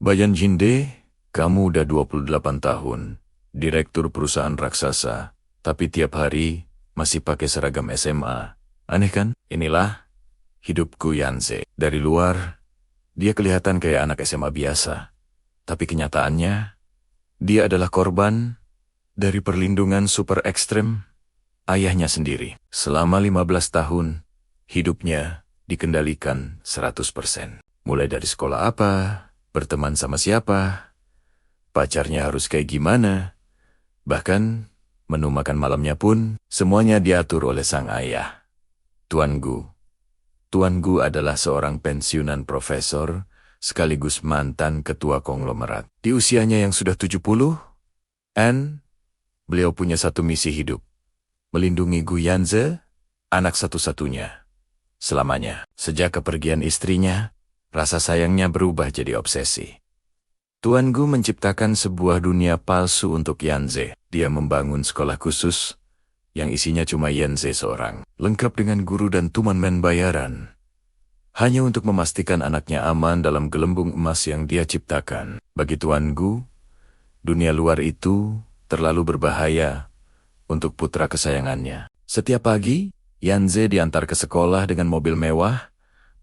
Bayan Jinde, kamu udah 28 tahun, direktur perusahaan raksasa, tapi tiap hari masih pakai seragam SMA. Aneh kan? Inilah hidupku Yanze. Dari luar, dia kelihatan kayak anak SMA biasa. Tapi kenyataannya, dia adalah korban dari perlindungan super ekstrem ayahnya sendiri. Selama 15 tahun, hidupnya dikendalikan 100%. Mulai dari sekolah apa, berteman sama siapa, pacarnya harus kayak gimana, bahkan menu makan malamnya pun semuanya diatur oleh sang ayah. Tuan Gu. Tuan Gu adalah seorang pensiunan profesor sekaligus mantan ketua konglomerat. Di usianya yang sudah 70, beliau punya satu misi hidup. Melindungi Gu Yanze, anak satu-satunya. Selamanya. Sejak kepergian istrinya, rasa sayangnya berubah jadi obsesi. Tuan Gu menciptakan sebuah dunia palsu untuk Yanze. Dia membangun sekolah khusus yang isinya cuma Yanze seorang, lengkap dengan guru dan tuman bayaran. Hanya untuk memastikan anaknya aman dalam gelembung emas yang dia ciptakan. Bagi Tuan Gu, dunia luar itu terlalu berbahaya untuk putra kesayangannya. Setiap pagi, Yanze diantar ke sekolah dengan mobil mewah,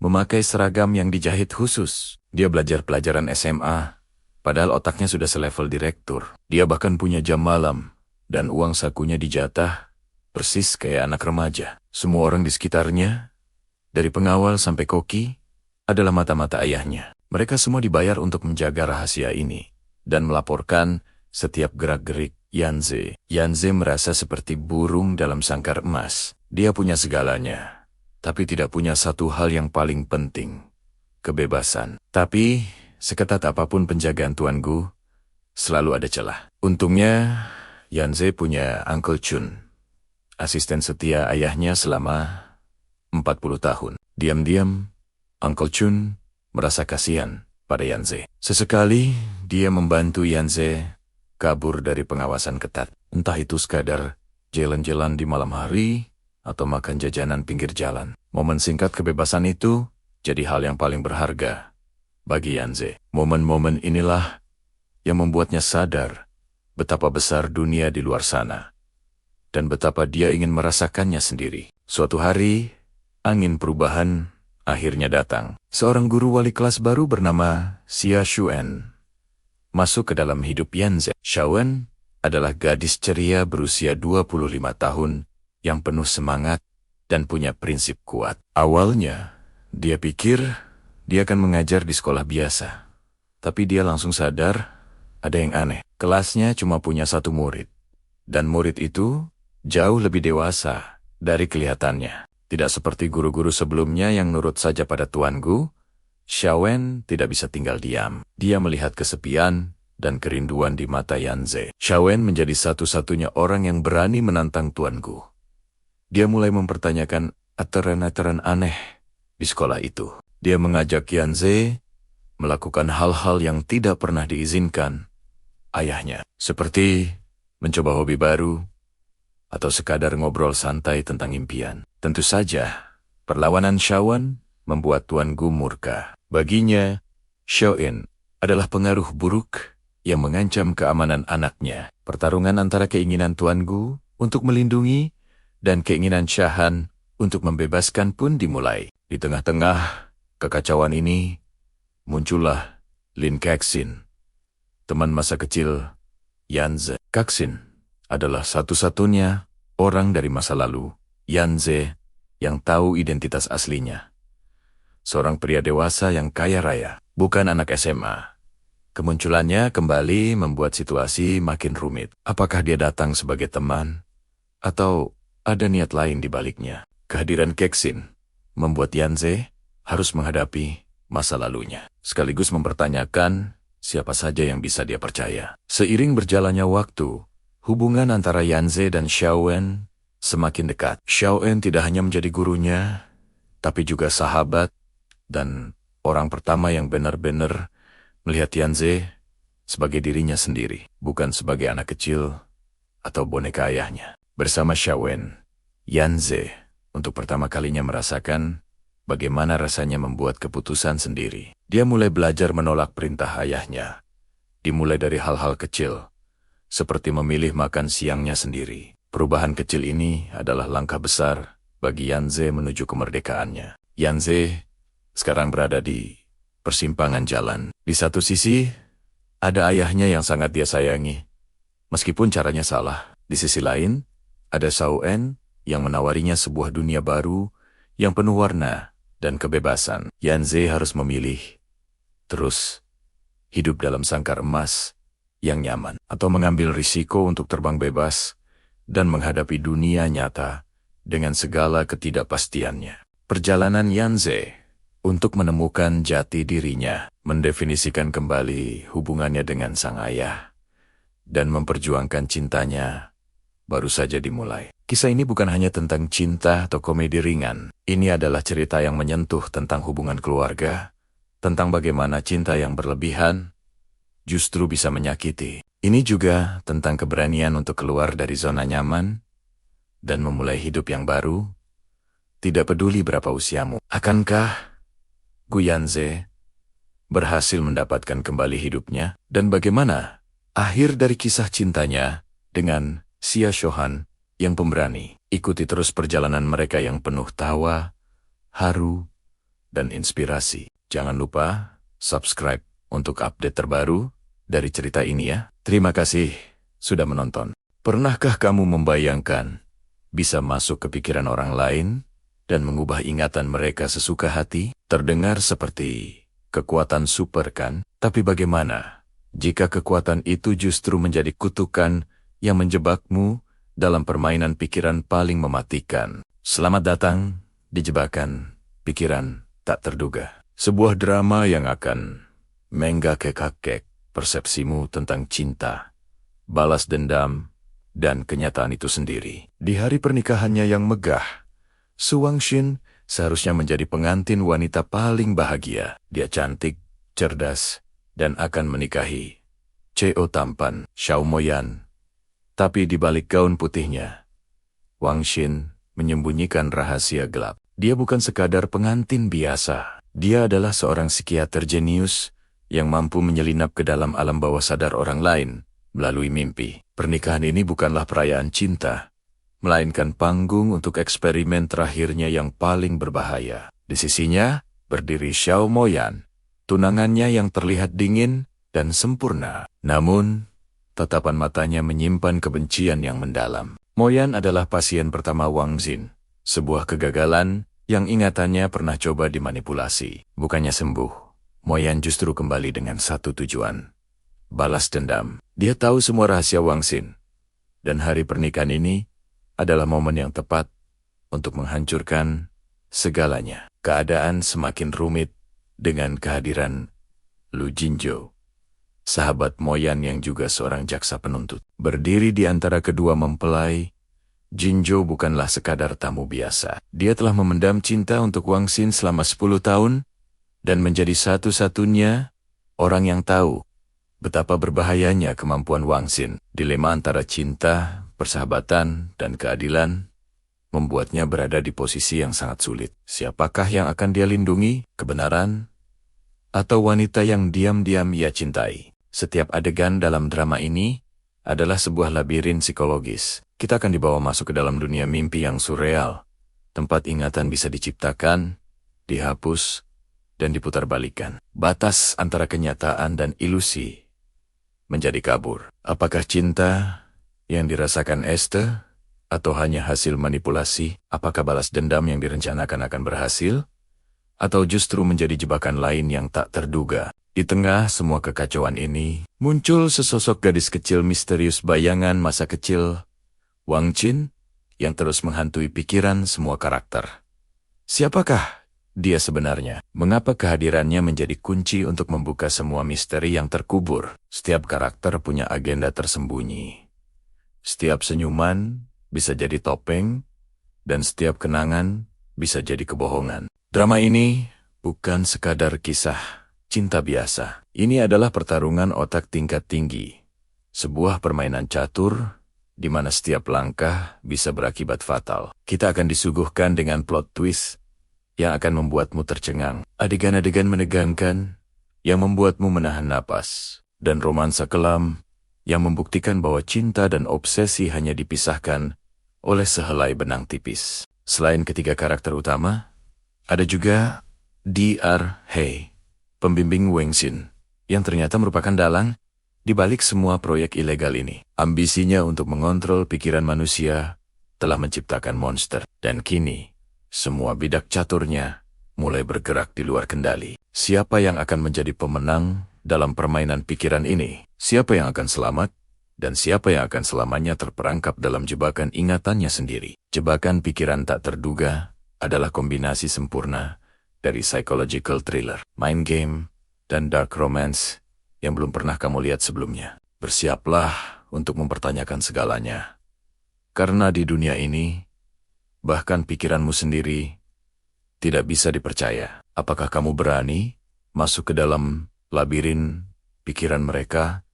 memakai seragam yang dijahit khusus. Dia belajar pelajaran SMA, padahal otaknya sudah selevel direktur. Dia bahkan punya jam malam, dan uang sakunya dijatah, persis kayak anak remaja. Semua orang di sekitarnya, dari pengawal sampai koki, adalah mata-mata ayahnya. Mereka semua dibayar untuk menjaga rahasia ini, dan melaporkan setiap gerak-gerik Yanze. Yanze merasa seperti burung dalam sangkar emas. Dia punya segalanya, tapi tidak punya satu hal yang paling penting, kebebasan. Tapi, seketat apapun penjagaan Tuan Gu, selalu ada celah. Untungnya, Yanze punya Uncle Chun, asisten setia ayahnya selama 40 tahun. Diam-diam, Uncle Chun merasa kasihan pada Yanze. Sesekali, dia membantu Yanze kabur dari pengawasan ketat. Entah itu sekadar jalan-jalan di malam hari, atau makan jajanan pinggir jalan. Momen singkat kebebasan itu jadi hal yang paling berharga bagi Yanze. Momen-momen inilah yang membuatnya sadar betapa besar dunia di luar sana, dan betapa dia ingin merasakannya sendiri. Suatu hari, angin perubahan akhirnya datang. Seorang guru wali kelas baru bernama Xia Xuan masuk ke dalam hidup Yanze. Xuan adalah gadis ceria berusia 25 tahun yang penuh semangat dan punya prinsip kuat. Awalnya, dia pikir dia akan mengajar di sekolah biasa. Tapi dia langsung sadar ada yang aneh. Kelasnya cuma punya satu murid. Dan murid itu jauh lebih dewasa dari kelihatannya. Tidak seperti guru-guru sebelumnya yang nurut saja pada Tuan Gu, Xuan tidak bisa tinggal diam. Dia melihat kesepian dan kerinduan di mata Yanze. Xuan menjadi satu-satunya orang yang berani menantang Tuan Gu. Dia mulai mempertanyakan aturan-aturan aneh di sekolah itu. Dia mengajak Yanze melakukan hal-hal yang tidak pernah diizinkan ayahnya. Seperti mencoba hobi baru, atau sekadar ngobrol santai tentang impian. Tentu saja, perlawanan Xuan membuat Tuan Gu murka. Baginya, Xuan adalah pengaruh buruk yang mengancam keamanan anaknya. Pertarungan antara keinginan Tuan Gu untuk melindungi dan keinginan Xuan untuk membebaskan pun dimulai. Di tengah-tengah kekacauan ini, muncullah Lin Kexin, teman masa kecil Yanze. Kexin adalah satu-satunya orang dari masa lalu Yanze yang tahu identitas aslinya. Seorang pria dewasa yang kaya raya, bukan anak SMA. Kemunculannya kembali membuat situasi makin rumit. Apakah dia datang sebagai teman, atau ada niat lain di baliknya? Kehadiran Kexin membuat Yanze harus menghadapi masa lalunya, sekaligus mempertanyakan siapa saja yang bisa dia percaya. Seiring berjalannya waktu, hubungan antara Yanze dan Xuan semakin dekat. Xuan tidak hanya menjadi gurunya, tapi juga sahabat dan orang pertama yang benar-benar melihat Yanze sebagai dirinya sendiri, bukan sebagai anak kecil atau boneka ayahnya. Bersama Xuan, Yanze untuk pertama kalinya merasakan bagaimana rasanya membuat keputusan sendiri. Dia mulai belajar menolak perintah ayahnya. Dimulai dari hal-hal kecil, seperti memilih makan siangnya sendiri. Perubahan kecil ini adalah langkah besar bagi Yanze menuju kemerdekaannya. Yanze sekarang berada di persimpangan jalan. Di satu sisi, ada ayahnya yang sangat dia sayangi, meskipun caranya salah. Di sisi lain, ada Shao En yang menawarinya sebuah dunia baru yang penuh warna dan kebebasan. Yanze harus memilih, terus hidup dalam sangkar emas yang nyaman, atau mengambil risiko untuk terbang bebas dan menghadapi dunia nyata dengan segala ketidakpastiannya. Perjalanan Yanze untuk menemukan jati dirinya, mendefinisikan kembali hubungannya dengan sang ayah, dan memperjuangkan cintanya, baru saja dimulai. Kisah ini bukan hanya tentang cinta atau komedi ringan. Ini adalah cerita yang menyentuh tentang hubungan keluarga, tentang bagaimana cinta yang berlebihan justru bisa menyakiti. Ini juga tentang keberanian untuk keluar dari zona nyaman dan memulai hidup yang baru, tidak peduli berapa usiamu. Akankah Gu Yanze berhasil mendapatkan kembali hidupnya? Dan bagaimana akhir dari kisah cintanya dengan Xia Shohan yang pemberani? Ikuti terus perjalanan mereka yang penuh tawa, haru, dan inspirasi. Jangan lupa subscribe untuk update terbaru dari cerita ini ya. Terima kasih sudah menonton. Pernahkah kamu membayangkan bisa masuk ke pikiran orang lain dan mengubah ingatan mereka sesuka hati? Terdengar seperti kekuatan super kan? Tapi bagaimana jika kekuatan itu justru menjadi kutukan yang menjebakmu dalam permainan pikiran paling mematikan? Selamat datang di Jebakan Pikiran Tak Terduga. Sebuah drama yang akan menggakek-gakek persepsimu tentang cinta, balas dendam, dan kenyataan itu sendiri. Di hari pernikahannya yang megah, Su Wangxin seharusnya menjadi pengantin wanita paling bahagia. Dia cantik, cerdas, dan akan menikahi Cheo tampan Xiao Moyan. Tapi di balik gaun putihnya, Wangxin menyembunyikan rahasia gelap. Dia bukan sekadar pengantin biasa. Dia adalah seorang psikiater jenius yang mampu menyelinap ke dalam alam bawah sadar orang lain melalui mimpi. Pernikahan ini bukanlah perayaan cinta, melainkan panggung untuk eksperimen terakhirnya yang paling berbahaya. Di sisinya berdiri Xiao Moyan, tunangannya yang terlihat dingin dan sempurna. Namun, tatapan matanya menyimpan kebencian yang mendalam. Moyan adalah pasien pertama Wang Xin, sebuah kegagalan yang ingatannya pernah coba dimanipulasi. Bukannya sembuh, Moyan justru kembali dengan satu tujuan: balas dendam. Dia tahu semua rahasia Wang Xin, dan hari pernikahan ini adalah momen yang tepat untuk menghancurkan segalanya. Keadaan semakin rumit dengan kehadiran Lu Jinzhou, sahabat Moyan yang juga seorang jaksa penuntut. Berdiri di antara kedua mempelai, Jinzhou bukanlah sekadar tamu biasa. Dia telah memendam cinta untuk Wang Xin selama 10 tahun dan menjadi satu-satunya orang yang tahu betapa berbahayanya kemampuan Wang Xin. Dilema antara cinta, persahabatan, dan keadilan membuatnya berada di posisi yang sangat sulit. Siapakah yang akan dia lindungi? Kebenaran atau wanita yang diam-diam ia cintai? Setiap adegan dalam drama ini adalah sebuah labirin psikologis. Kita akan dibawa masuk ke dalam dunia mimpi yang surreal, tempat ingatan bisa diciptakan, dihapus, dan diputarbalikkan. Batas antara kenyataan dan ilusi menjadi kabur. Apakah cinta yang dirasakan Esther atau hanya hasil manipulasi? Apakah balas dendam yang direncanakan akan berhasil atau justru menjadi jebakan lain yang tak terduga? Di tengah semua kekacauan ini, muncul sesosok gadis kecil misterius bayangan masa kecil Wang Xin yang terus menghantui pikiran semua karakter. Siapakah dia sebenarnya? Mengapa kehadirannya menjadi kunci untuk membuka semua misteri yang terkubur? Setiap karakter punya agenda tersembunyi. Setiap senyuman bisa jadi topeng, dan setiap kenangan bisa jadi kebohongan. Drama ini bukan sekadar kisah cinta biasa. Ini adalah pertarungan otak tingkat tinggi. Sebuah permainan catur di mana setiap langkah bisa berakibat fatal. Kita akan disuguhkan dengan plot twist yang akan membuatmu tercengang, adegan-adegan menegangkan yang membuatmu menahan napas, dan romansa kelam yang membuktikan bahwa cinta dan obsesi hanya dipisahkan oleh sehelai benang tipis. Selain ketiga karakter utama, ada juga Dr. Hei, pembimbing Wengxin, yang ternyata merupakan dalang di balik semua proyek ilegal ini. Ambisinya untuk mengontrol pikiran manusia telah menciptakan monster, dan kini semua bidak caturnya mulai bergerak di luar kendali. Siapa yang akan menjadi pemenang dalam permainan pikiran ini? Siapa yang akan selamat? Dan siapa yang akan selamanya terperangkap dalam jebakan ingatannya sendiri? Jebakan pikiran tak terduga adalah kombinasi sempurna dari psychological thriller, mind game, dan dark romance yang belum pernah kamu lihat sebelumnya. Bersiaplah untuk mempertanyakan segalanya. Karena di dunia ini, bahkan pikiranmu sendiri tidak bisa dipercaya. Apakah kamu berani masuk ke dalam labirin pikiran mereka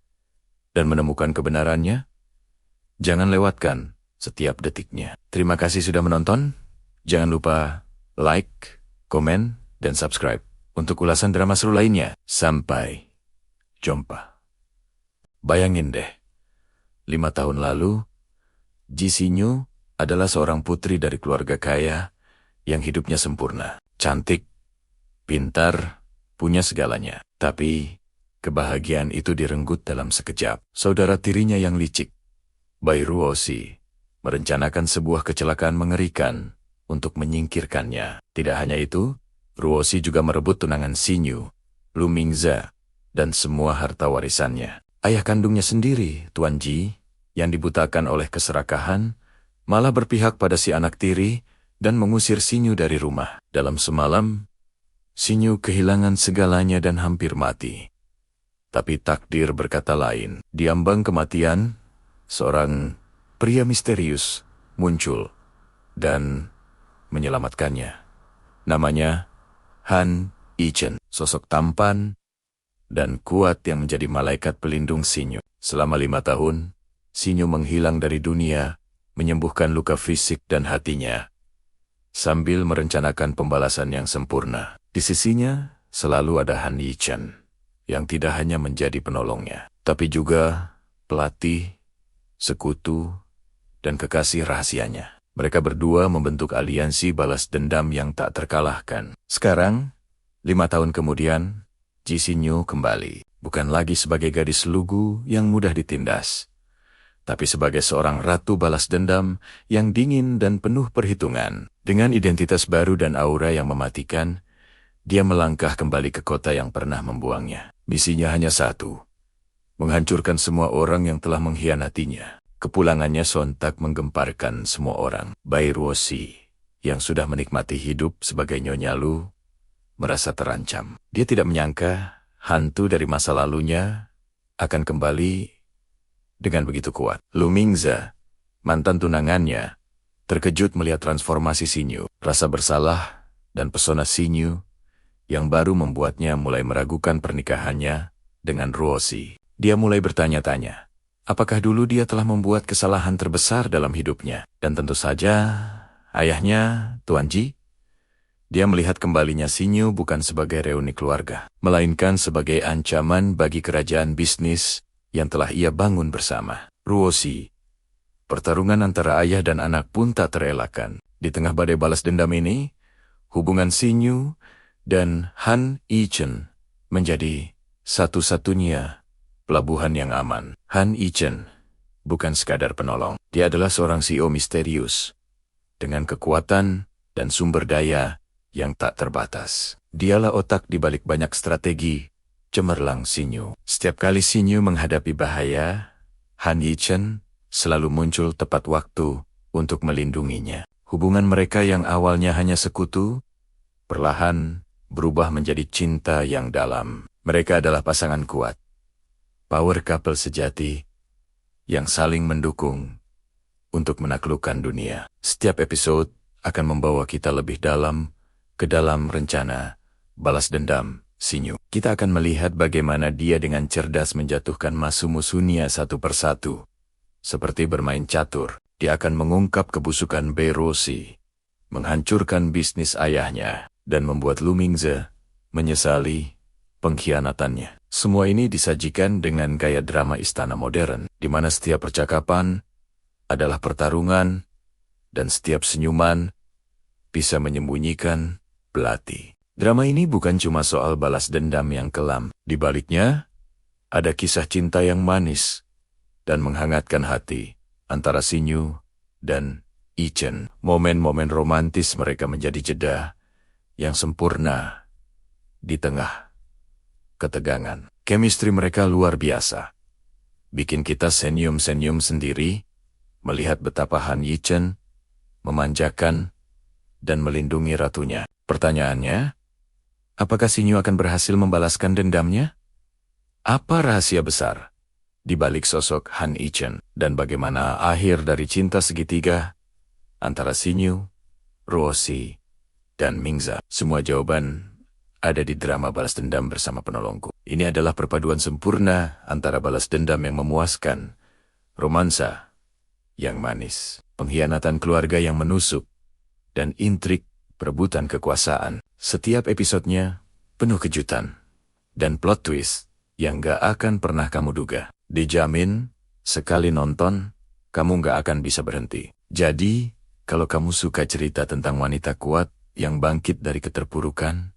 dan menemukan kebenarannya? Jangan lewatkan setiap detiknya. Terima kasih sudah menonton. Jangan lupa like, komen, dan subscribe untuk ulasan drama seru lainnya. Sampai jumpa. Bayangin deh, 5 tahun lalu, Ji Xinyu adalah seorang putri dari keluarga kaya yang hidupnya sempurna, cantik, pintar, punya segalanya. Tapi kebahagiaan itu direnggut dalam sekejap. Saudara tirinya yang licik, Bai Ruoxi, merencanakan sebuah kecelakaan mengerikan untuk menyingkirkannya. Tidak hanya itu, Ruoxi juga merebut tunangan Xinyu, Lu Mingze, dan semua harta warisannya. Ayah kandungnya sendiri, Tuan Ji, yang dibutakan oleh keserakahan, malah berpihak pada si anak tiri dan mengusir Xinyu dari rumah. Dalam semalam, Xinyu kehilangan segalanya dan hampir mati. Tapi takdir berkata lain. Di ambang kematian, seorang pria misterius muncul dan menyelamatkannya. Namanya Han Yichen, sosok tampan dan kuat yang menjadi malaikat pelindung Xinyu. Selama 5 tahun, Xinyu menghilang dari dunia, menyembuhkan luka fisik dan hatinya, sambil merencanakan pembalasan yang sempurna. Di sisinya selalu ada Han Yichen, yang tidak hanya menjadi penolongnya, tapi juga pelatih, sekutu, dan kekasih rahasianya. Mereka berdua membentuk aliansi balas dendam yang tak terkalahkan. Sekarang, 5 tahun kemudian, Ji Xinyu kembali, bukan lagi sebagai gadis lugu yang mudah ditindas, tapi sebagai seorang ratu balas dendam yang dingin dan penuh perhitungan. Dengan identitas baru dan aura yang mematikan, dia melangkah kembali ke kota yang pernah membuangnya. Misinya hanya satu, menghancurkan semua orang yang telah mengkhianatinya. Kepulangannya sontak menggemparkan semua orang. Bai Ruoxi, yang sudah menikmati hidup sebagai Nyonya Lu, merasa terancam. Dia tidak menyangka hantu dari masa lalunya akan kembali dengan begitu kuat. Lu Mingze, mantan tunangannya, terkejut melihat transformasi Xinyu. Rasa bersalah dan pesona Xinyu yang baru membuatnya mulai meragukan pernikahannya dengan Ruoxi. Dia mulai bertanya-tanya, apakah dulu dia telah membuat kesalahan terbesar dalam hidupnya? Dan tentu saja, ayahnya, Tuan Ji, dia melihat kembalinya Xinyu bukan sebagai reuni keluarga, melainkan sebagai ancaman bagi kerajaan bisnis yang telah ia bangun bersama. Ruoxi, pertarungan antara ayah dan anak pun tak terelakkan. Di tengah badai balas dendam ini, hubungan Xinyu dan Han Yichen menjadi satu-satunya pelabuhan yang aman. Han Yichen bukan sekadar penolong. Dia adalah seorang CEO misterius dengan kekuatan dan sumber daya yang tak terbatas. Dialah otak di balik banyak strategi cemerlang Xinyu. Setiap kali Xinyu menghadapi bahaya, Han Yichen selalu muncul tepat waktu untuk melindunginya. Hubungan mereka yang awalnya hanya sekutu, perlahan berubah menjadi cinta yang dalam. Mereka adalah pasangan kuat, power couple sejati, yang saling mendukung untuk menaklukkan dunia. Setiap episode akan membawa kita lebih dalam ke dalam rencana balas dendam Xinyu. Kita akan melihat bagaimana dia dengan cerdas menjatuhkan musuh-musuhnya satu persatu. Seperti bermain catur, dia akan mengungkap kebusukan Bai Ruoxi, menghancurkan bisnis ayahnya, dan membuat Lu Mingze menyesali pengkhianatannya. Semua ini disajikan dengan gaya drama istana modern, di mana setiap percakapan adalah pertarungan dan setiap senyuman bisa menyembunyikan belati. Drama ini bukan cuma soal balas dendam yang kelam. Di baliknya, ada kisah cinta yang manis dan menghangatkan hati antara Xinyu dan Yi Chen. Momen-momen romantis mereka menjadi jeda yang sempurna di tengah ketegangan. Chemistry mereka luar biasa. Bikin kita senyum-senyum sendiri melihat betapa Han Yi Chen memanjakan dan melindungi ratunya. Pertanyaannya, apakah Xinyu akan berhasil membalaskan dendamnya? Apa rahasia besar di balik sosok Han Yi Chen? Dan bagaimana akhir dari cinta segitiga antara Xinyu, Ruoxi, dan Mingze? Semua jawaban ada di drama Balas Dendam Bersama Penolongku. Ini adalah perpaduan sempurna antara balas dendam yang memuaskan, romansa yang manis, pengkhianatan keluarga yang menusuk, dan intrik perebutan kekuasaan. Setiap episodenya penuh kejutan dan plot twist yang gak akan pernah kamu duga. Dijamin, sekali nonton, kamu gak akan bisa berhenti. Jadi, kalau kamu suka cerita tentang wanita kuat yang bangkit dari keterpurukan,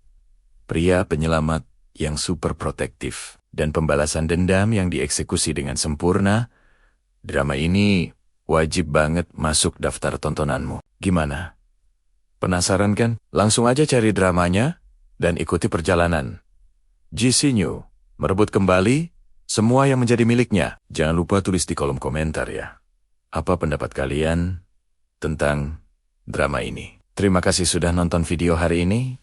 pria penyelamat yang super protektif, dan pembalasan dendam yang dieksekusi dengan sempurna, drama ini wajib banget masuk daftar tontonanmu. Gimana? Penasaran kan? Langsung aja cari dramanya dan ikuti perjalanan Xinyu merebut kembali semua yang menjadi miliknya. Jangan lupa tulis di kolom komentar ya. Apa pendapat kalian tentang drama ini? Terima kasih sudah nonton video hari ini.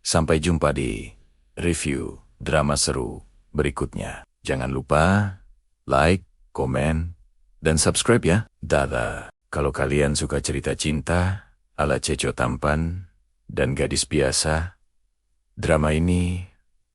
Sampai jumpa di review drama seru berikutnya. Jangan lupa like, komen, dan subscribe ya. Dadah. Kalau kalian suka cerita cinta ala Ceco tampan dan gadis biasa, drama ini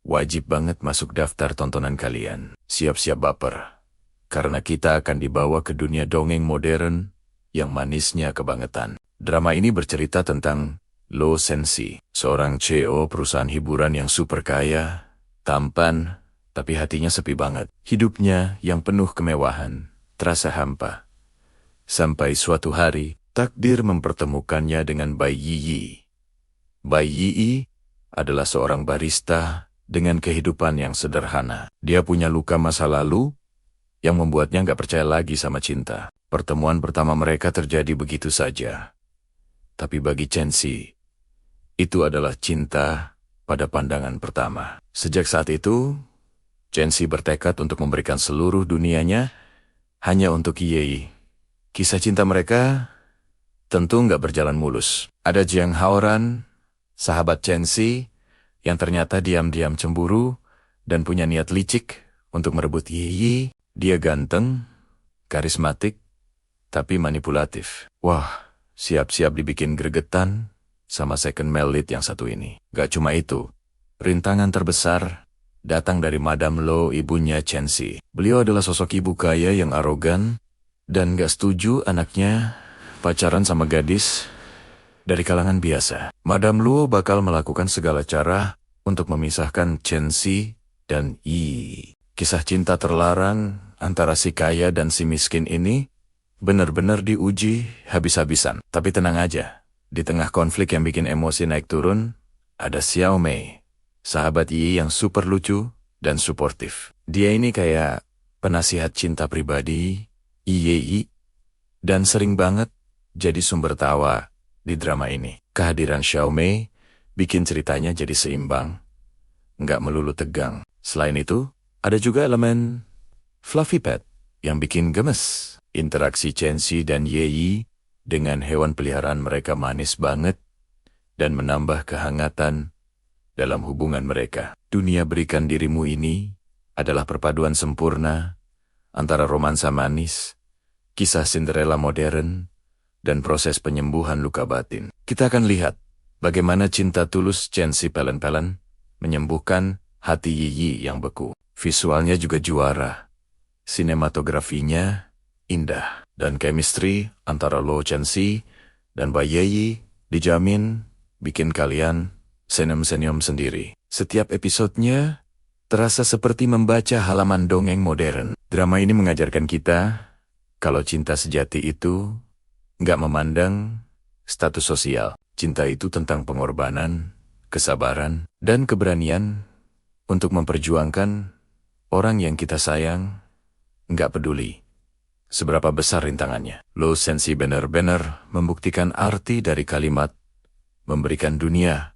wajib banget masuk daftar tontonan kalian. Siap-siap baper, karena kita akan dibawa ke dunia dongeng modern yang manisnya kebangetan. Drama ini bercerita tentang Lo Sensi, seorang CEO perusahaan hiburan yang super kaya, tampan, tapi hatinya sepi banget. Hidupnya yang penuh kemewahan terasa hampa. Sampai suatu hari, takdir mempertemukannya dengan Bai Yiyi. Bai Yiyi adalah seorang barista dengan kehidupan yang sederhana. Dia punya luka masa lalu yang membuatnya nggak percaya lagi sama cinta. Pertemuan pertama mereka terjadi begitu saja. Tapi bagi Chenxi, itu adalah cinta pada pandangan pertama. Sejak saat itu, Chenxi bertekad untuk memberikan seluruh dunianya hanya untuk Yi. Kisah cinta mereka tentu nggak berjalan mulus. Ada Jiang Haoran, sahabat Chenxi, yang ternyata diam-diam cemburu dan punya niat licik untuk merebut Yi. Dia ganteng, karismatik, tapi manipulatif. Wah, siap-siap dibikin gregetan sama second male lead yang satu ini. Gak cuma itu, rintangan terbesar datang dari Madame Lo, ibunya Chenxi. Beliau adalah sosok ibu kaya yang arogan dan gak setuju anaknya pacaran sama gadis dari kalangan biasa. Madame Luo bakal melakukan segala cara untuk memisahkan Chenxi dan Yi. Kisah cinta terlarang antara si kaya dan si miskin ini benar-benar diuji habis-habisan. Tapi tenang aja, di tengah konflik yang bikin emosi naik turun, ada Xiao Mei, sahabat Yi yang super lucu dan suportif. Dia ini kayak penasihat cinta pribadi Yi dan sering banget jadi sumber tawa di drama ini. Kehadiran Xiao Mei bikin ceritanya jadi seimbang, nggak melulu tegang. Selain itu, ada juga elemen Fluffy Pet yang bikin gemes. Interaksi Chenxi dan Yi dengan hewan peliharaan mereka manis banget dan menambah kehangatan dalam hubungan mereka. Dunia Berikan Dirimu ini adalah perpaduan sempurna antara romansa manis, kisah Cinderella modern, dan proses penyembuhan luka batin. Kita akan lihat bagaimana cinta tulus Chenxi Pelen-Pelen menyembuhkan hati Yi yang beku. Visualnya juga juara, sinematografinya indah, dan chemistry antara Lo Chenxi dan Bai Yi dijamin bikin kalian senyum-senyum sendiri. Setiap episodenya terasa seperti membaca halaman dongeng modern. Drama ini mengajarkan kita kalau cinta sejati itu nggak memandang status sosial. Cinta itu tentang pengorbanan, kesabaran, dan keberanian untuk memperjuangkan orang yang kita sayang, nggak peduli seberapa besar rintangannya. Low Sensi benar-benar membuktikan arti dari kalimat memberikan dunia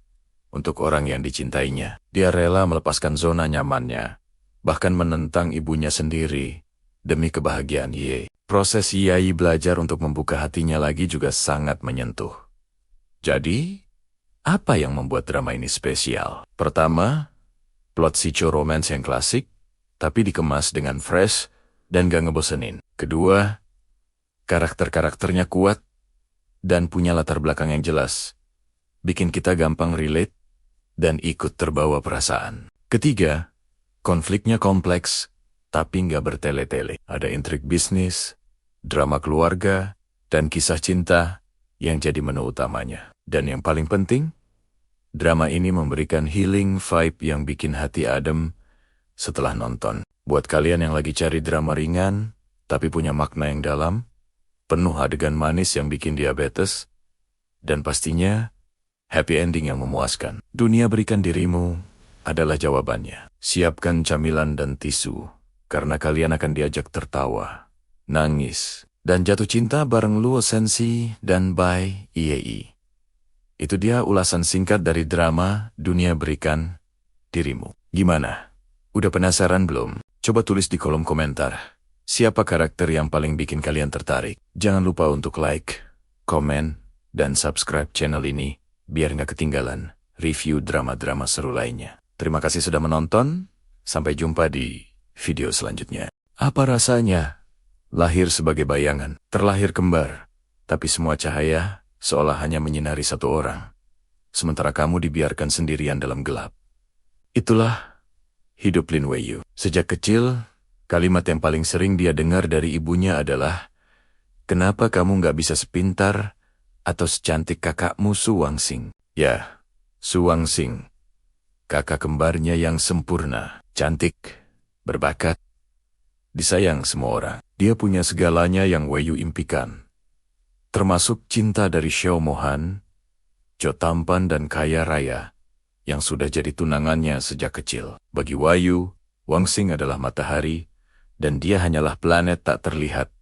untuk orang yang dicintainya. Dia rela melepaskan zona nyamannya, bahkan menentang ibunya sendiri demi kebahagiaan Ye. Proses Yai belajar untuk membuka hatinya lagi juga sangat menyentuh. Jadi, apa yang membuat drama ini spesial? Pertama, plot psycho romance yang klasik, tapi dikemas dengan fresh dan gak ngebosenin. Kedua, karakter-karakternya kuat dan punya latar belakang yang jelas. Bikin kita gampang relate dan ikut terbawa perasaan. Ketiga, konfliknya kompleks, tapi nggak bertele-tele. Ada intrik bisnis, drama keluarga, dan kisah cinta yang jadi menu utamanya. Dan yang paling penting, drama ini memberikan healing vibe yang bikin hati adem setelah nonton. Buat kalian yang lagi cari drama ringan, tapi punya makna yang dalam, penuh adegan manis yang bikin diabetes, dan pastinya happy ending yang memuaskan. Dunia Berikan Dirimu adalah jawabannya. Siapkan camilan dan tisu, karena kalian akan diajak tertawa, nangis, dan jatuh cinta bareng Luo Sensi dan Bai Yei. Itu dia ulasan singkat dari drama Dunia Berikan Dirimu. Gimana? Udah penasaran belum? Coba tulis di kolom komentar. Siapa karakter yang paling bikin kalian tertarik? Jangan lupa untuk like, komen, dan subscribe channel ini, biar nggak ketinggalan review drama-drama seru lainnya. Terima kasih sudah menonton, sampai jumpa di video selanjutnya. Apa rasanya lahir sebagai bayangan, terlahir kembar, tapi semua cahaya seolah hanya menyinari satu orang, sementara kamu dibiarkan sendirian dalam gelap. Itulah hidup Lin Weiyu. Sejak kecil, kalimat yang paling sering dia dengar dari ibunya adalah, "Kenapa kamu nggak bisa sepintar atau secantik kakakmu Su Wangxing?" Ya, Su Wangxing, kakak kembarnya yang sempurna, cantik, berbakat, disayang semua orang. Dia punya segalanya yang Weiyu impikan, termasuk cinta dari Xiao Mohan, Jo tampan dan kaya raya, yang sudah jadi tunangannya sejak kecil. Bagi Weiyu, Wangxing adalah matahari, dan dia hanyalah planet tak terlihat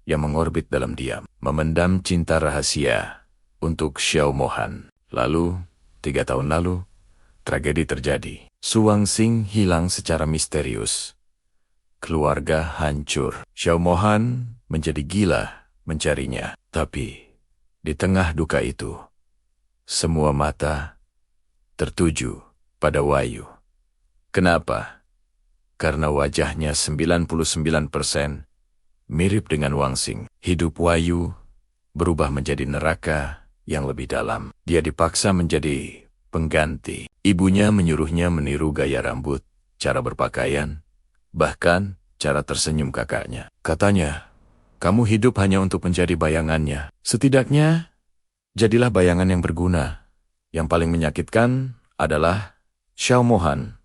yang mengorbit dalam diam, memendam cinta rahasia untuk Xiao Mohan. Lalu, 3 tahun lalu, tragedi terjadi. Su Wangxing hilang secara misterius. Keluarga hancur. Xiao Mohan menjadi gila mencarinya. Tapi, di tengah duka itu, semua mata tertuju pada Weiyu. Kenapa? Karena wajahnya 99% mirip dengan Wangxing. Hidup Weiyu berubah menjadi neraka yang lebih dalam. Dia dipaksa menjadi pengganti. Ibunya menyuruhnya meniru gaya rambut, cara berpakaian, bahkan cara tersenyum kakaknya. Katanya, "Kamu hidup hanya untuk menjadi bayangannya. Setidaknya, jadilah bayangan yang berguna." Yang paling menyakitkan adalah Xiao Mohan.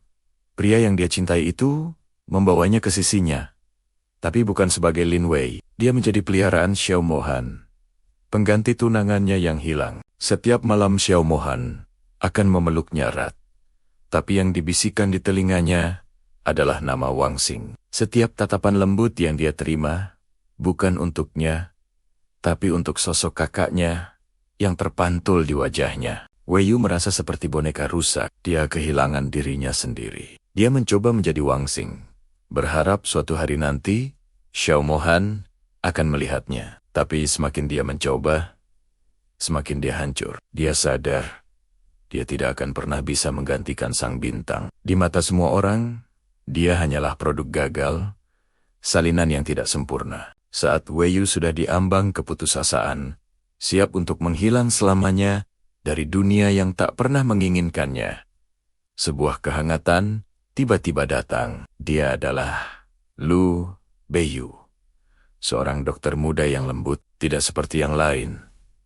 Pria yang dia cintai itu membawanya ke sisinya. Tapi bukan sebagai Lin Wei. Dia menjadi peliharaan Xiao Mohan, pengganti tunangannya yang hilang. Setiap malam Xiao Mohan akan memeluknya erat. Tapi yang dibisikkan di telinganya adalah nama Wangxing. Setiap tatapan lembut yang dia terima bukan untuknya, tapi untuk sosok kakaknya yang terpantul di wajahnya. Weiyu merasa seperti boneka rusak. Dia kehilangan dirinya sendiri. Dia mencoba menjadi Wangxing, berharap suatu hari nanti Xiao Mohan akan melihatnya. Tapi semakin dia mencoba, semakin dia hancur. Dia sadar dia tidak akan pernah bisa menggantikan sang bintang. Di mata semua orang, dia hanyalah produk gagal, salinan yang tidak sempurna. Saat Weiyu sudah diambang keputusasaan, siap untuk menghilang selamanya dari dunia yang tak pernah menginginkannya, sebuah kehangatan tiba-tiba datang. Dia adalah Lu Beiyu, seorang dokter muda yang lembut, tidak seperti yang lain.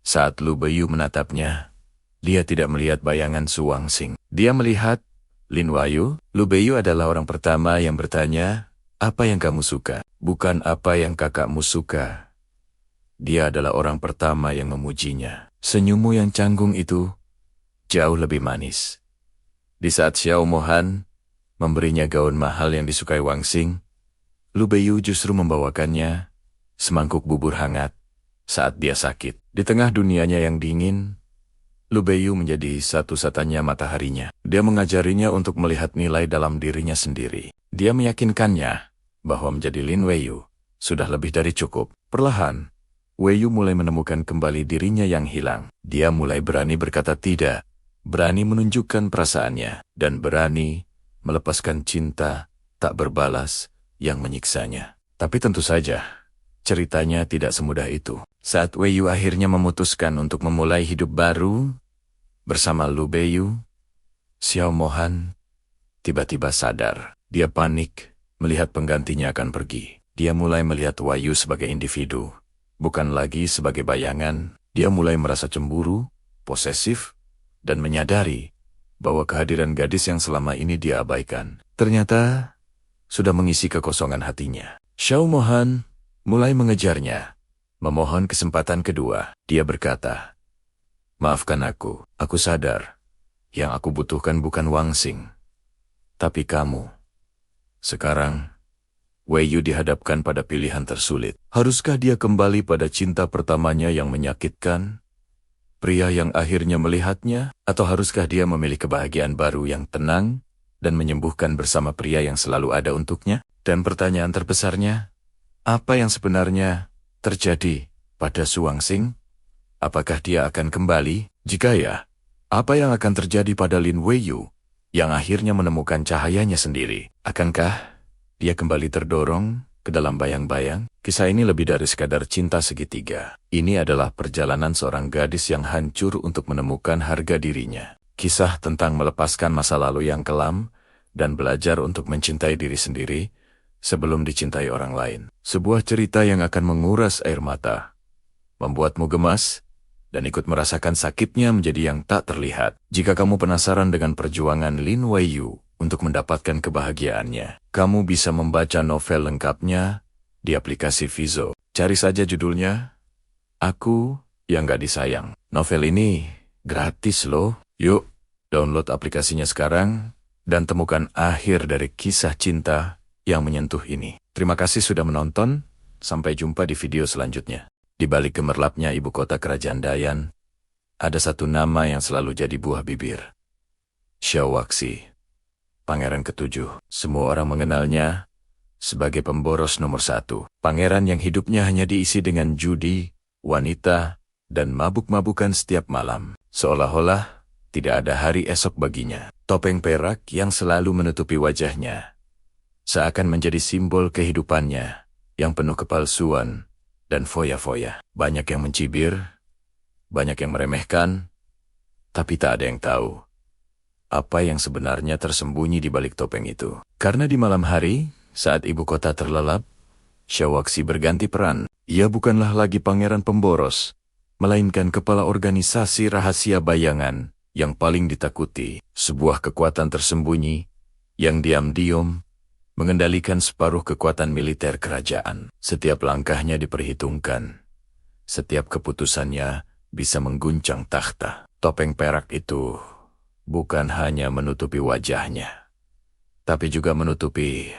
Saat Lu Beiyu menatapnya, Dia tidak melihat bayangan Su Wangxing. Dia melihat Lin Wei. Lu Beiyu adalah orang pertama yang bertanya, "Apa yang kamu suka?" Bukan apa yang kakakmu suka. Dia adalah orang pertama yang memujinya. Senyummu yang canggung itu jauh lebih manis. Di saat Xiao Mohan memberinya gaun mahal yang disukai Wangxing, Lu Beiyu justru membawakannya semangkuk bubur hangat saat dia sakit. Di tengah dunianya yang dingin, Lu Beiyu menjadi satu-satunya mataharinya. Dia mengajarinya untuk melihat nilai dalam dirinya sendiri. Dia meyakinkannya bahwa menjadi Lin Weiyu sudah lebih dari cukup. Perlahan, Weiyu mulai menemukan kembali dirinya yang hilang. Dia mulai berani berkata tidak, berani menunjukkan perasaannya, dan berani melepaskan cinta tak berbalas yang menyiksanya. Tapi tentu saja, ceritanya tidak semudah itu. Saat Weiyu akhirnya memutuskan untuk memulai hidup baru bersama Lu Beiyu, Xiao Mohan tiba-tiba sadar. Dia panik melihat penggantinya akan pergi. Dia mulai melihat Weiyu sebagai individu, bukan lagi sebagai bayangan. Dia mulai merasa cemburu, posesif, dan menyadari bahwa kehadiran gadis yang selama ini dia abaikan ternyata sudah mengisi kekosongan hatinya. Xiao Mohan mulai mengejarnya, memohon kesempatan kedua. Dia berkata, "Maafkan aku sadar. Yang aku butuhkan bukan Wangxing, tapi kamu." Sekarang, Weiyu dihadapkan pada pilihan tersulit. Haruskah dia kembali pada cinta pertamanya yang menyakitkan, pria yang akhirnya melihatnya, atau haruskah dia memilih kebahagiaan baru yang tenang dan menyembuhkan bersama pria yang selalu ada untuknya? Dan pertanyaan terbesarnya, apa yang sebenarnya terjadi pada Su Wangxing? Apakah dia akan kembali? Jika ya, apa yang akan terjadi pada Lin Weiyu yang akhirnya menemukan cahayanya sendiri? Akankah dia kembali terdorong ke dalam bayang-bayang? Kisah ini lebih dari sekadar cinta segitiga. Ini adalah perjalanan seorang gadis yang hancur untuk menemukan harga dirinya. Kisah tentang melepaskan masa lalu yang kelam dan belajar untuk mencintai diri sendiri sebelum dicintai orang lain. Sebuah cerita yang akan menguras air mata, membuatmu gemas, dan ikut merasakan sakitnya menjadi yang tak terlihat. Jika kamu penasaran dengan perjuangan Lin Weiyu untuk mendapatkan kebahagiaannya, kamu bisa membaca novel lengkapnya di aplikasi Vizo. Cari saja judulnya, Aku Yang Gak Disayang. Novel ini gratis loh. Yuk, download aplikasinya sekarang dan temukan akhir dari kisah cinta yang menyentuh ini. Terima kasih sudah menonton. Sampai jumpa di video selanjutnya. Di balik gemerlapnya ibu kota kerajaan Dayan, ada satu nama yang selalu jadi buah bibir. Xiao Waxi, pangeran ketujuh. Semua orang mengenalnya sebagai pemboros nomor 1. Pangeran yang hidupnya hanya diisi dengan judi, wanita, dan mabuk-mabukan setiap malam. Seolah-olah tidak ada hari esok baginya. Topeng perak yang selalu menutupi wajahnya seakan menjadi simbol kehidupannya yang penuh kepalsuan dan foya-foya. Banyak yang mencibir, banyak yang meremehkan, tapi tak ada yang tahu apa yang sebenarnya tersembunyi di balik topeng itu. Karena di malam hari, saat ibu kota terlelap, Xiao Waxi berganti peran. Ia bukanlah lagi pangeran pemboros, melainkan kepala organisasi rahasia bayangan yang paling ditakuti. Sebuah kekuatan tersembunyi yang diam-diam mengendalikan separuh kekuatan militer kerajaan. Setiap langkahnya diperhitungkan. Setiap keputusannya bisa mengguncang takhta. Topeng perak itu bukan hanya menutupi wajahnya, tapi juga menutupi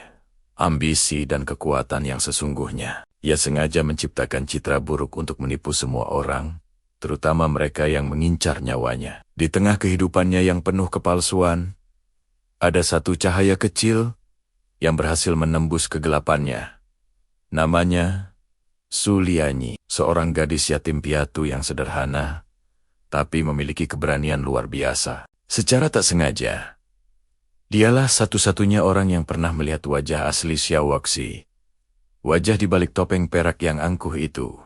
ambisi dan kekuatan yang sesungguhnya. Ia sengaja menciptakan citra buruk untuk menipu semua orang, terutama mereka yang mengincar nyawanya. Di tengah kehidupannya yang penuh kepalsuan, ada satu cahaya kecil yang berhasil menembus kegelapannya. Namanya Su Lianyi, seorang gadis yatim piatu yang sederhana, tapi memiliki keberanian luar biasa. Secara tak sengaja, dialah satu-satunya orang yang pernah melihat wajah asli Xiao Waxi. Wajah di balik topeng perak yang angkuh itu.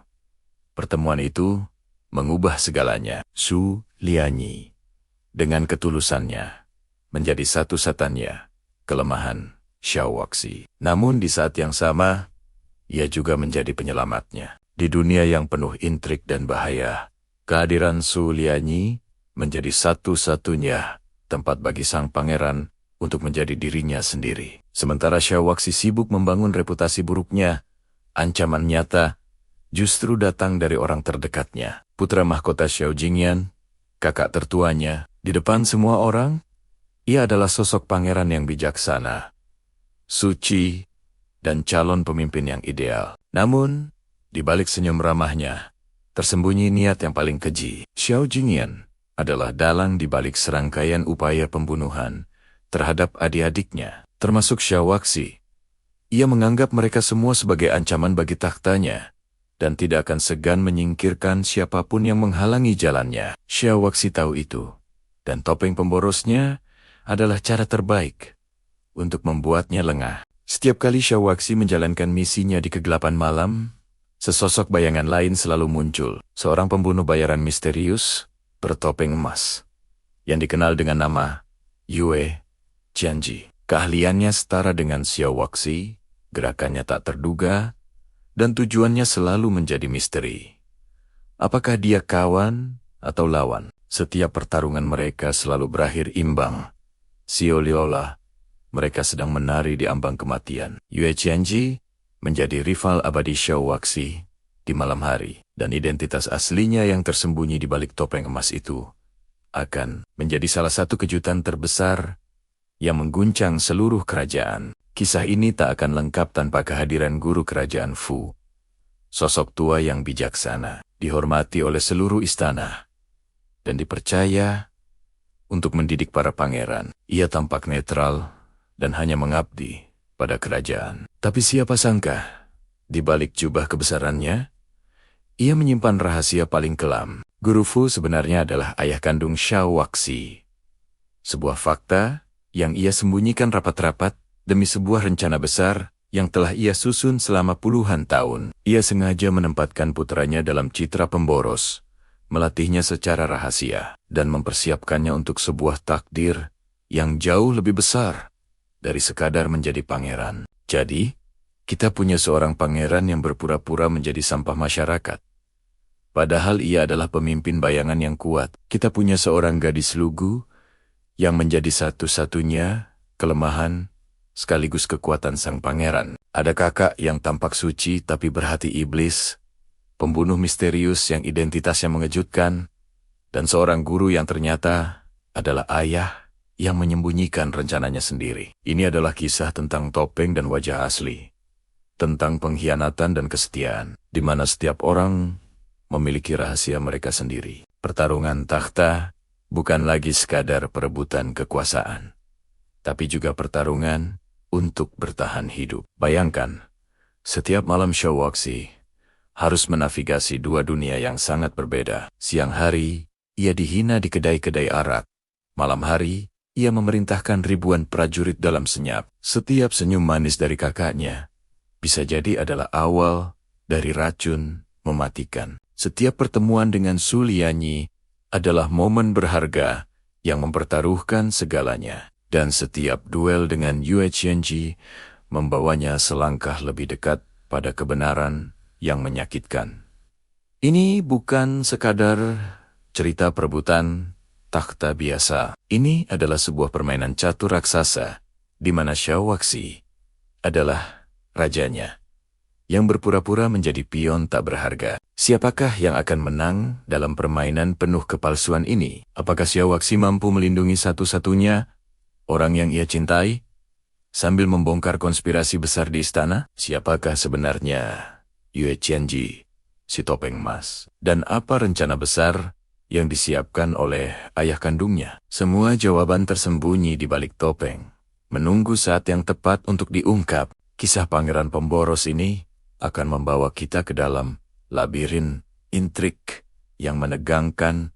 Pertemuan itu mengubah segalanya. Su Lianyi, dengan ketulusannya, menjadi satu-satunya kelemahan Xiao Waxi. Namun di saat yang sama, ia juga menjadi penyelamatnya. Di dunia yang penuh intrik dan bahaya, kehadiran Su Lianyi menjadi satu-satunya tempat bagi sang pangeran untuk menjadi dirinya sendiri. Sementara Syawaksi sibuk membangun reputasi buruknya, ancaman nyata justru datang dari orang terdekatnya, putra mahkota Xiao Jingyan, kakak tertuanya. Di depan semua orang, ia adalah sosok pangeran yang bijaksana, suci, dan calon pemimpin yang ideal. Namun, di balik senyum ramahnya, tersembunyi niat yang paling keji. Xiao Jingyan adalah dalang di balik serangkaian upaya pembunuhan terhadap adik-adiknya, termasuk Syawaksi. Ia menganggap mereka semua sebagai ancaman bagi takhtanya, dan tidak akan segan menyingkirkan siapapun yang menghalangi jalannya. Syawaksi tahu itu, dan topeng pemborosnya adalah cara terbaik untuk membuatnya lengah. Setiap kali Syawaksi menjalankan misinya di kegelapan malam, sesosok bayangan lain selalu muncul. Seorang pembunuh bayaran misterius bertopeng emas, yang dikenal dengan nama Yue Qianji. Keahliannya setara dengan Syawaksi, gerakannya tak terduga, dan tujuannya selalu menjadi misteri. Apakah dia kawan atau lawan? Setiap pertarungan mereka selalu berakhir imbang. Seolah-olah mereka sedang menari di ambang kematian. Yue Qianji menjadi rival abadi Syawaksi di malam hari, dan identitas aslinya yang tersembunyi di balik topeng emas itu akan menjadi salah satu kejutan terbesar yang mengguncang seluruh kerajaan. Kisah ini tak akan lengkap tanpa kehadiran guru kerajaan Fu, sosok tua yang bijaksana, dihormati oleh seluruh istana, dan dipercaya untuk mendidik para pangeran. Ia tampak netral dan hanya mengabdi pada kerajaan. Tapi siapa sangka, di balik jubah kebesarannya, ia menyimpan rahasia paling kelam. Guru Fu sebenarnya adalah ayah kandung Syawaksi. Sebuah fakta yang ia sembunyikan rapat-rapat demi sebuah rencana besar yang telah ia susun selama puluhan tahun. Ia sengaja menempatkan putranya dalam citra pemboros, melatihnya secara rahasia, dan mempersiapkannya untuk sebuah takdir yang jauh lebih besar dari sekadar menjadi pangeran. Jadi, kita punya seorang pangeran yang berpura-pura menjadi sampah masyarakat, padahal ia adalah pemimpin bayangan yang kuat. Kita punya seorang gadis lugu yang menjadi satu-satunya kelemahan sekaligus kekuatan sang pangeran. Ada kakak yang tampak suci tapi berhati iblis, pembunuh misterius yang identitasnya mengejutkan, dan seorang guru yang ternyata adalah ayah yang menyembunyikan rencananya sendiri. Ini adalah kisah tentang topeng dan wajah asli, tentang pengkhianatan dan kesetiaan, di mana setiap orang memiliki rahasia mereka sendiri. Pertarungan takhta bukan lagi sekadar perebutan kekuasaan, tapi juga pertarungan untuk bertahan hidup. Bayangkan, setiap malam Syawaksi harus menavigasi dua dunia yang sangat berbeda. Siang hari, ia dihina di kedai-kedai arak. Malam hari, ia memerintahkan ribuan prajurit dalam senyap. Setiap senyum manis dari kakaknya bisa jadi adalah awal dari racun mematikan. Setiap pertemuan dengan Su Lianyi adalah momen berharga yang mempertaruhkan segalanya. Dan setiap duel dengan Yue Qianji membawanya selangkah lebih dekat pada kebenaran yang menyakitkan. Ini bukan sekadar cerita perebutan takhta biasa. Ini adalah sebuah permainan catur raksasa, di mana Syawaksi adalah rajanya, yang berpura-pura menjadi pion tak berharga. Siapakah yang akan menang dalam permainan penuh kepalsuan ini? Apakah Syawaksi mampu melindungi satu-satunya orang yang ia cintai, sambil membongkar konspirasi besar di istana? Siapakah sebenarnya Yue Qianji, si topeng emas? Dan apa rencana besar yang disiapkan oleh ayah kandungnya? Semua jawaban tersembunyi di balik topeng, menunggu saat yang tepat untuk diungkap. Kisah pangeran pemboros ini akan membawa kita ke dalam labirin intrik yang menegangkan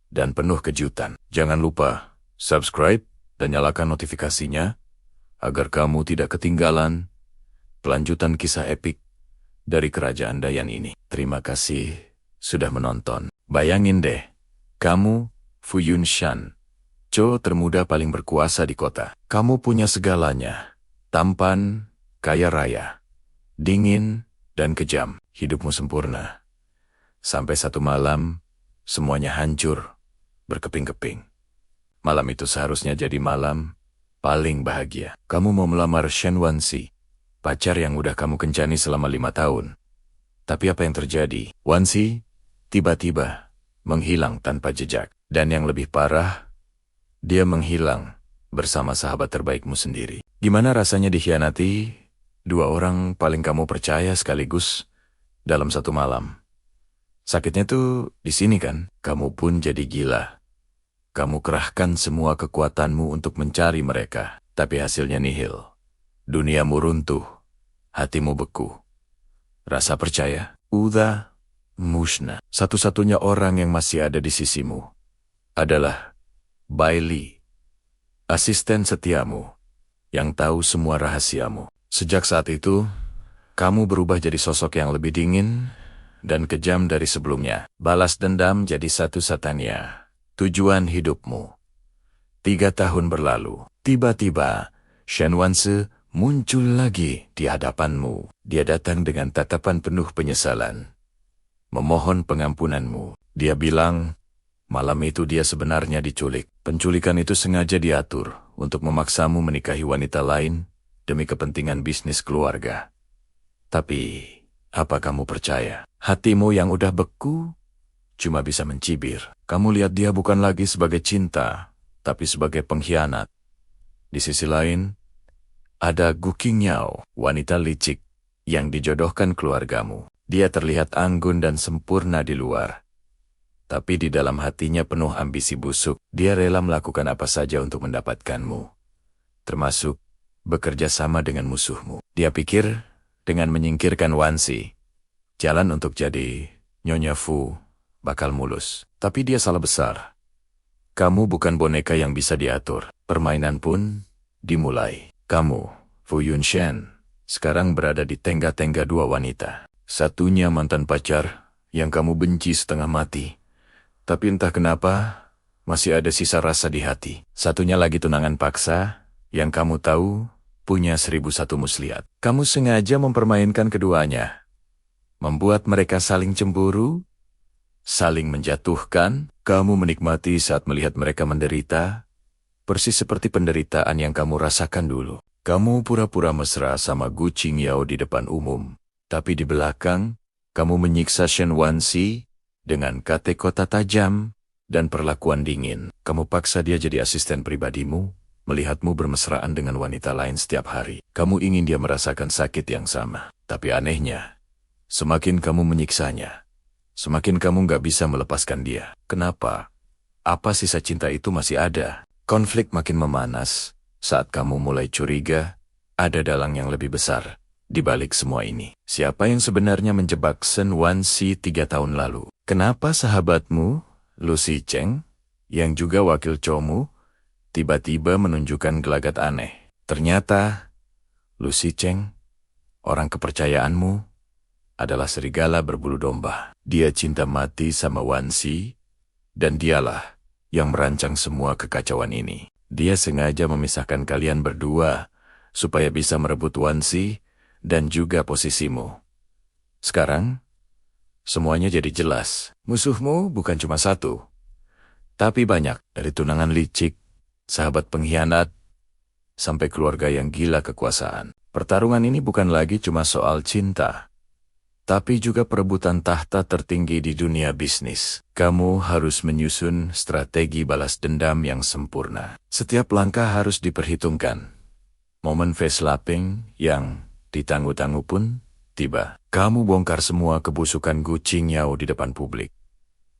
dan penuh kejutan. Jangan lupa subscribe dan nyalakan notifikasinya agar kamu tidak ketinggalan kelanjutan kisah epik dari kerajaan Dayan ini. Terima kasih sudah menonton. Bayangin deh, kamu Fu Yunshan, cowok termuda paling berkuasa di kota. Kamu punya segalanya, tampan, kaya raya, dingin, dan kejam. Hidupmu sempurna. Sampai satu malam, semuanya hancur berkeping-keping. Malam itu seharusnya jadi malam paling bahagia. Kamu mau melamar Shen Wansi, pacar yang udah kamu kencani selama 5 tahun. Tapi apa yang terjadi? Wansi tiba-tiba menghilang tanpa jejak. Dan yang lebih parah, dia menghilang bersama sahabat terbaikmu sendiri. Gimana rasanya dikhianati 2 orang paling kamu percaya sekaligus dalam satu malam? Sakitnya tuh di sini kan? Kamu pun jadi gila. Kamu kerahkan semua kekuatanmu untuk mencari mereka, tapi hasilnya nihil. Duniamu runtuh, hatimu beku. Rasa percaya, udah musnah. Satu-satunya orang yang masih ada di sisimu adalah Bailey, asisten setiamu, yang tahu semua rahasiamu. Sejak saat itu, kamu berubah jadi sosok yang lebih dingin dan kejam dari sebelumnya. Balas dendam jadi satu-satunya tujuan hidupmu. 3 tahun berlalu, tiba-tiba Shen Wansi muncul lagi di hadapanmu. Dia datang dengan tatapan penuh penyesalan, memohon pengampunanmu. Dia bilang, malam itu dia sebenarnya diculik. Penculikan itu sengaja diatur untuk memaksamu menikahi wanita lain demi kepentingan bisnis keluarga. Tapi, apa kamu percaya? Hatimu yang udah beku cuma bisa mencibir. Kamu lihat dia bukan lagi sebagai cinta, tapi sebagai pengkhianat. Di sisi lain, ada Gu Qingyao, wanita licik yang dijodohkan keluargamu. Dia terlihat anggun dan sempurna di luar. Tapi di dalam hatinya penuh ambisi busuk. Dia rela melakukan apa saja untuk mendapatkanmu, termasuk bekerja sama dengan musuhmu. Dia pikir dengan menyingkirkan Wansi, jalan untuk jadi Nyonya Fu bakal mulus. Tapi dia salah besar. Kamu bukan boneka yang bisa diatur. Permainan pun dimulai. Kamu, Fu Yunshen, sekarang berada di tengah-tengah 2 wanita. Satunya mantan pacar yang kamu benci setengah mati. Tapi entah kenapa, masih ada sisa rasa di hati. Satunya lagi tunangan paksa yang kamu tahu punya 1001 muslihat. Kamu sengaja mempermainkan keduanya, membuat mereka saling cemburu, saling menjatuhkan. Kamu menikmati saat melihat mereka menderita, persis seperti penderitaan yang kamu rasakan dulu. Kamu pura-pura mesra sama Gu Qingyao di depan umum, tapi di belakang, kamu menyiksa Shen Wansi dengan kata-kata tajam dan perlakuan dingin. Kamu paksa dia jadi asisten pribadimu, melihatmu bermesraan dengan wanita lain setiap hari. Kamu ingin dia merasakan sakit yang sama. Tapi anehnya, semakin kamu menyiksanya, semakin kamu gak bisa melepaskan dia. Kenapa? Apa sisa cinta itu masih ada? Konflik makin memanas saat kamu mulai curiga ada dalang yang lebih besar di balik semua ini. Siapa yang sebenarnya menjebak Shen Wansi 3 tahun lalu? Kenapa sahabatmu, Lu Shicheng, yang juga wakil Choumu, tiba-tiba menunjukkan gelagat aneh? Ternyata, Lu Shicheng, orang kepercayaanmu, adalah serigala berbulu domba. Dia cinta mati sama Wansi, dan dialah yang merancang semua kekacauan ini. Dia sengaja memisahkan kalian berdua, supaya bisa merebut Wansi dan juga posisimu. Sekarang, semuanya jadi jelas. Musuhmu bukan cuma satu, tapi banyak, dari tunangan licik, sahabat pengkhianat, sampai keluarga yang gila kekuasaan. Pertarungan ini bukan lagi cuma soal cinta, tapi juga perebutan tahta tertinggi di dunia bisnis. Kamu harus menyusun strategi balas dendam yang sempurna. Setiap langkah harus diperhitungkan. Momen face-slapping yang ditangguh-tangguh pun tiba. Kamu bongkar semua kebusukan Gu Qingyao di depan publik,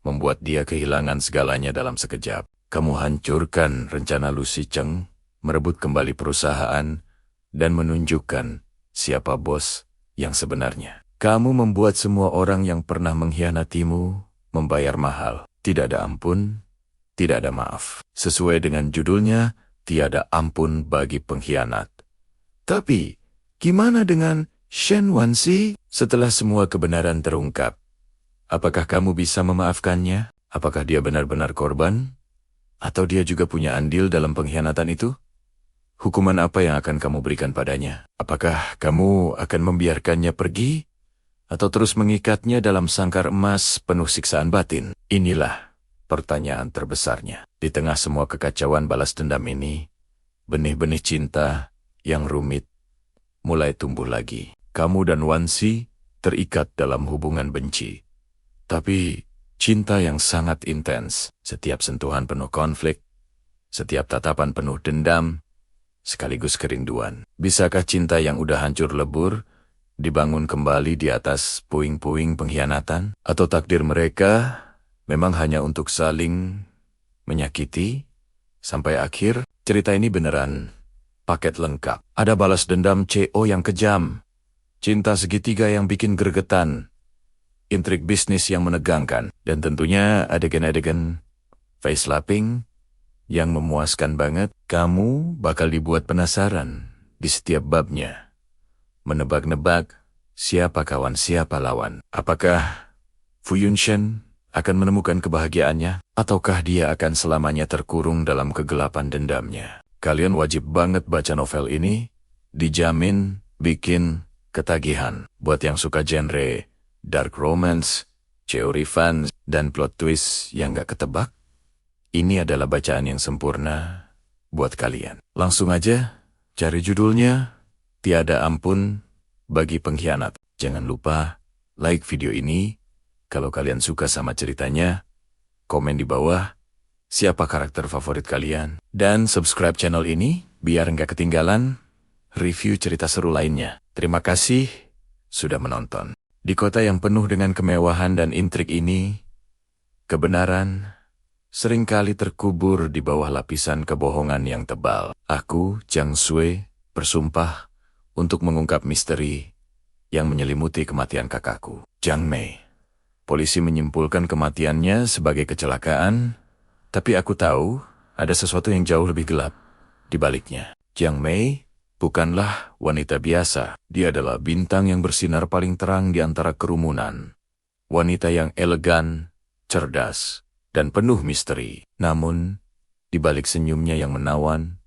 membuat dia kehilangan segalanya dalam sekejap. Kamu hancurkan rencana Lu Shicheng merebut kembali perusahaan dan menunjukkan siapa bos yang sebenarnya. Kamu membuat semua orang yang pernah mengkhianatimu membayar mahal. Tidak ada ampun, tidak ada maaf. Sesuai dengan judulnya, tiada ampun bagi pengkhianat. Tapi, gimana dengan Shen Wansi? Setelah semua kebenaran terungkap, apakah kamu bisa memaafkannya? Apakah dia benar-benar korban? Atau dia juga punya andil dalam pengkhianatan itu? Hukuman apa yang akan kamu berikan padanya? Apakah kamu akan membiarkannya pergi? Atau terus mengikatnya dalam sangkar emas penuh siksaan batin? Inilah pertanyaan terbesarnya. Di tengah semua kekacauan balas dendam ini, benih-benih cinta yang rumit mulai tumbuh lagi. Kamu dan Wansi terikat dalam hubungan benci. Tapi cinta yang sangat intens, setiap sentuhan penuh konflik, setiap tatapan penuh dendam, sekaligus kerinduan. Bisakah cinta yang udah hancur lebur dibangun kembali di atas puing-puing pengkhianatan? Atau takdir mereka memang hanya untuk saling menyakiti sampai akhir? Cerita ini beneran paket lengkap. Ada balas dendam CO yang kejam, cinta segitiga yang bikin gregetan, intrik bisnis yang menegangkan, dan tentunya adegan-adegan face slapping yang memuaskan banget. Kamu bakal dibuat penasaran di setiap babnya, menebak-nebak siapa kawan siapa lawan. Apakah Fu Yunshen akan menemukan kebahagiaannya, ataukah dia akan selamanya terkurung dalam kegelapan dendamnya? Kalian wajib banget baca novel ini, dijamin bikin ketagihan. Buat yang suka genre dark romance, teori fans, dan plot twist yang gak ketebak, ini adalah bacaan yang sempurna buat kalian. Langsung aja cari judulnya, Tiada Ampun Bagi Pengkhianat. Jangan lupa like video ini kalau kalian suka sama ceritanya, komen di bawah siapa karakter favorit kalian, dan subscribe channel ini biar nggak ketinggalan review cerita seru lainnya. Terima kasih sudah menonton. Di kota yang penuh dengan kemewahan dan intrik ini, kebenaran seringkali terkubur di bawah lapisan kebohongan yang tebal. Aku, Jiang Sui, bersumpah untuk mengungkap misteri yang menyelimuti kematian kakakku, Jiang Mei. Polisi menyimpulkan kematiannya sebagai kecelakaan, tapi aku tahu ada sesuatu yang jauh lebih gelap di baliknya. Jiang Mei bukanlah wanita biasa. Dia adalah bintang yang bersinar paling terang di antara kerumunan. Wanita yang elegan, cerdas, dan penuh misteri. Namun, di balik senyumnya yang menawan,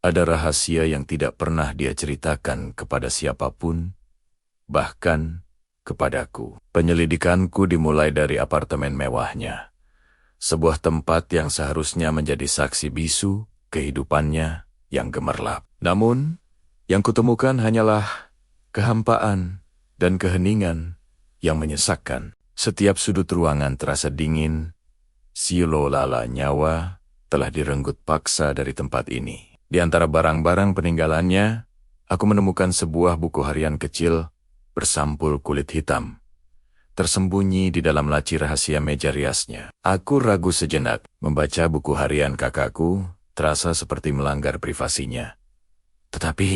ada rahasia yang tidak pernah dia ceritakan kepada siapapun, bahkan kepadaku. Penyelidikanku dimulai dari apartemen mewahnya. Sebuah tempat yang seharusnya menjadi saksi bisu kehidupannya yang gemerlap. Namun, yang kutemukan hanyalah kehampaan dan keheningan yang menyesakkan. Setiap sudut ruangan terasa dingin. Siulo lala nyawa telah direnggut paksa dari tempat ini. Di antara barang-barang peninggalannya, aku menemukan sebuah buku harian kecil bersampul kulit hitam, tersembunyi di dalam laci rahasia meja riasnya. Aku ragu sejenak. Membaca buku harian kakakku terasa seperti melanggar privasinya. Tetapi,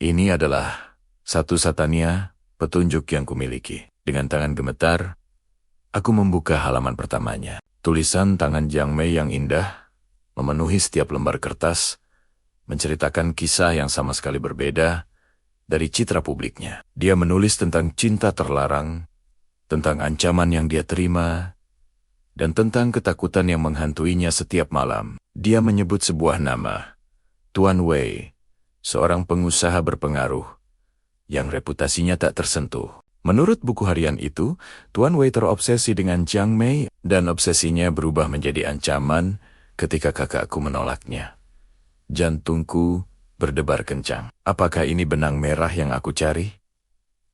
ini adalah satu-satunya petunjuk yang kumiliki. Dengan tangan gemetar, aku membuka halaman pertamanya. Tulisan tangan Jiang Mei yang indah memenuhi setiap lembar kertas, menceritakan kisah yang sama sekali berbeda dari citra publiknya. Dia menulis tentang cinta terlarang, tentang ancaman yang dia terima, dan tentang ketakutan yang menghantuinya setiap malam. Dia menyebut sebuah nama, Tuan Wei, seorang pengusaha berpengaruh yang reputasinya tak tersentuh. Menurut buku harian itu, Tuan Wei terobsesi dengan Jiang Mei, dan obsesinya berubah menjadi ancaman ketika kakakku menolaknya. Jantungku berdebar kencang. Apakah ini benang merah yang aku cari?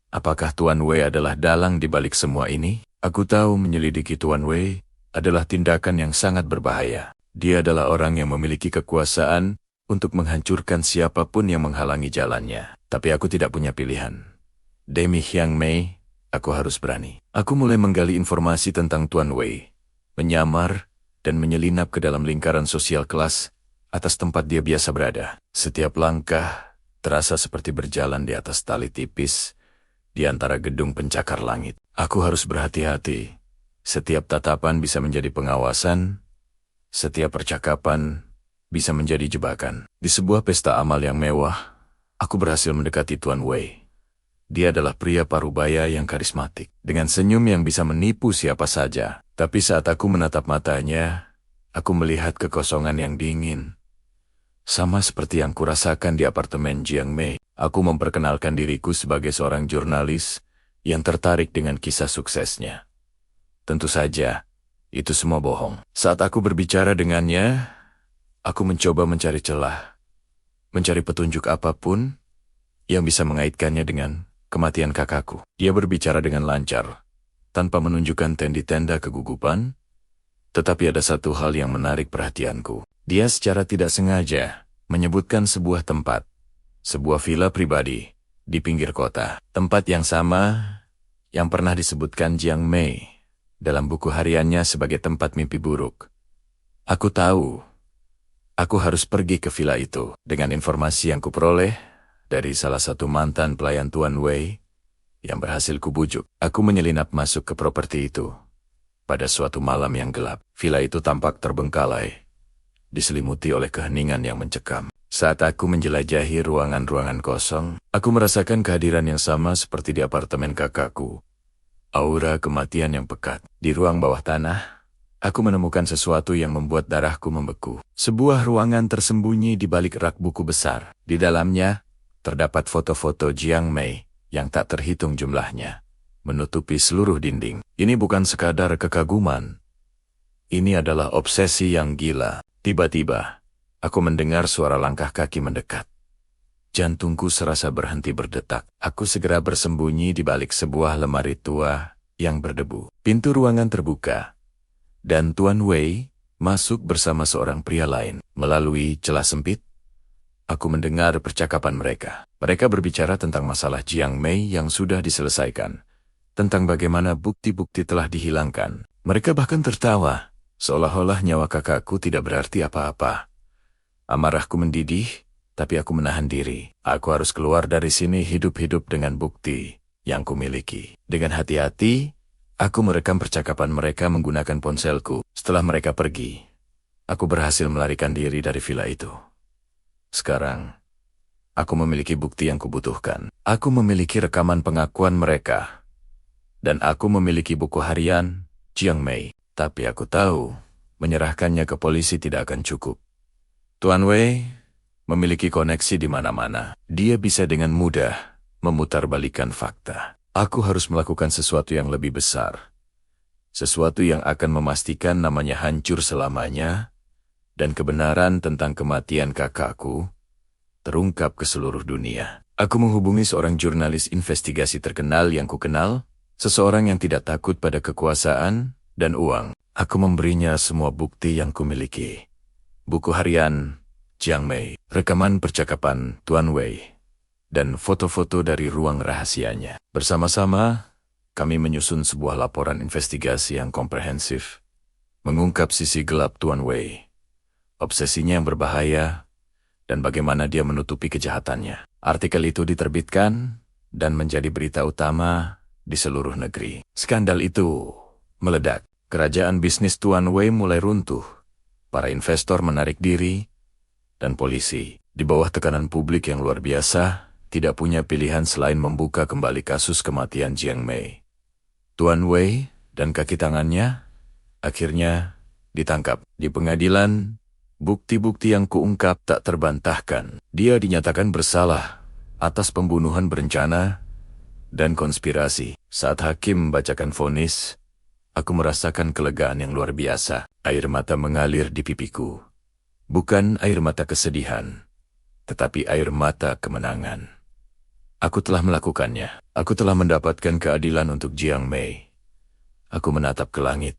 Apakah Tuan Wei adalah dalang di balik semua ini? Aku tahu menyelidiki Tuan Wei adalah tindakan yang sangat berbahaya. Dia adalah orang yang memiliki kekuasaan untuk menghancurkan siapapun yang menghalangi jalannya. Tapi aku tidak punya pilihan. Demi Jiang Mei, aku harus berani. Aku mulai menggali informasi tentang Tuan Wei, menyamar dan menyelinap ke dalam lingkaran sosial kelas atas tempat dia biasa berada. Setiap langkah terasa seperti berjalan di atas tali tipis di antara gedung pencakar langit. Aku harus berhati-hati. Setiap tatapan bisa menjadi pengawasan, setiap percakapan bisa menjadi jebakan. Di sebuah pesta amal yang mewah, aku berhasil mendekati Tuan Wei. Dia adalah pria parubaya yang karismatik, dengan senyum yang bisa menipu siapa saja. Tapi saat aku menatap matanya, aku melihat kekosongan yang dingin. Sama seperti yang kurasakan di apartemen Jiang Mei, aku memperkenalkan diriku sebagai seorang jurnalis yang tertarik dengan kisah suksesnya. Tentu saja, Itu semua bohong. Saat aku berbicara dengannya, aku mencoba mencari celah, mencari petunjuk apapun yang bisa mengaitkannya dengan kematian kakakku. Dia berbicara dengan lancar, tanpa menunjukkan tanda-tanda kegugupan, tetapi ada satu hal yang menarik perhatianku. Dia secara tidak sengaja menyebutkan sebuah tempat, sebuah villa pribadi di pinggir kota. Tempat yang sama yang pernah disebutkan Jiang Mei dalam buku hariannya sebagai tempat mimpi buruk. Aku tahu, aku harus pergi ke villa itu. Dengan informasi yang kuperoleh dari salah satu mantan pelayan Tuan Wei yang berhasil kubujuk, aku menyelinap masuk ke properti itu. Pada suatu malam yang gelap, villa itu tampak terbengkalai, diselimuti oleh keheningan yang mencekam. Saat aku menjelajahi ruangan-ruangan kosong, aku merasakan kehadiran yang sama seperti di apartemen kakakku. Aura kematian yang pekat. Di ruang bawah tanah, aku menemukan sesuatu yang membuat darahku membeku. Sebuah ruangan tersembunyi di balik rak buku besar. Di dalamnya, terdapat foto-foto Jiang Mei yang tak terhitung jumlahnya, menutupi seluruh dinding. Ini bukan sekadar kekaguman. Ini adalah obsesi yang gila. Tiba-tiba, aku mendengar suara langkah kaki mendekat. Jantungku serasa berhenti berdetak. Aku segera bersembunyi di balik sebuah lemari tua yang berdebu. Pintu ruangan terbuka, dan Tuan Wei masuk bersama seorang pria lain. Melalui celah sempit, aku mendengar percakapan mereka. Mereka berbicara tentang masalah Jiang Mei yang sudah diselesaikan, tentang bagaimana bukti-bukti telah dihilangkan. Mereka bahkan tertawa, seolah-olah nyawa kakakku tidak berarti apa-apa. Amarahku mendidih, tapi aku menahan diri. Aku harus keluar dari sini hidup-hidup dengan bukti yang kumiliki. Dengan hati-hati, aku merekam percakapan mereka menggunakan ponselku. Setelah mereka pergi, aku berhasil melarikan diri dari villa itu. Sekarang, aku memiliki bukti yang kubutuhkan. Aku memiliki rekaman pengakuan mereka. Dan aku memiliki buku harian Jiang Mei. Tapi aku tahu, menyerahkannya ke polisi tidak akan cukup. Tuan Wei memiliki koneksi di mana-mana. Dia bisa dengan mudah memutarbalikan fakta. Aku harus melakukan sesuatu yang lebih besar. Sesuatu yang akan memastikan namanya hancur selamanya, dan kebenaran tentang kematian kakakku terungkap ke seluruh dunia. Aku menghubungi seorang jurnalis investigasi terkenal yang kukenal, seseorang yang tidak takut pada kekuasaan dan uang. Aku memberinya semua bukti yang kumiliki. Buku harian Jiang Mei, rekaman percakapan Tuan Wei, dan foto-foto dari ruang rahasianya. Bersama-sama, kami menyusun sebuah laporan investigasi yang komprehensif, mengungkap sisi gelap Tuan Wei, obsesinya yang berbahaya, dan bagaimana dia menutupi kejahatannya. Artikel itu diterbitkan dan menjadi berita utama di seluruh negeri. Skandal itu meledak. Kerajaan bisnis Tuan Wei mulai runtuh. Para investor menarik diri, dan polisi, di bawah tekanan publik yang luar biasa, tidak punya pilihan selain membuka kembali kasus kematian Jiang Mei. Tuan Wei dan kaki tangannya akhirnya ditangkap. Di pengadilan, bukti-bukti yang kuungkap tak terbantahkan. Dia dinyatakan bersalah atas pembunuhan berencana dan konspirasi. Saat hakim membacakan vonis, aku merasakan kelegaan yang luar biasa. Air mata mengalir di pipiku. Bukan air mata kesedihan, tetapi air mata kemenangan. Aku telah melakukannya. Aku telah mendapatkan keadilan untuk Jiang Mei. Aku menatap ke langit,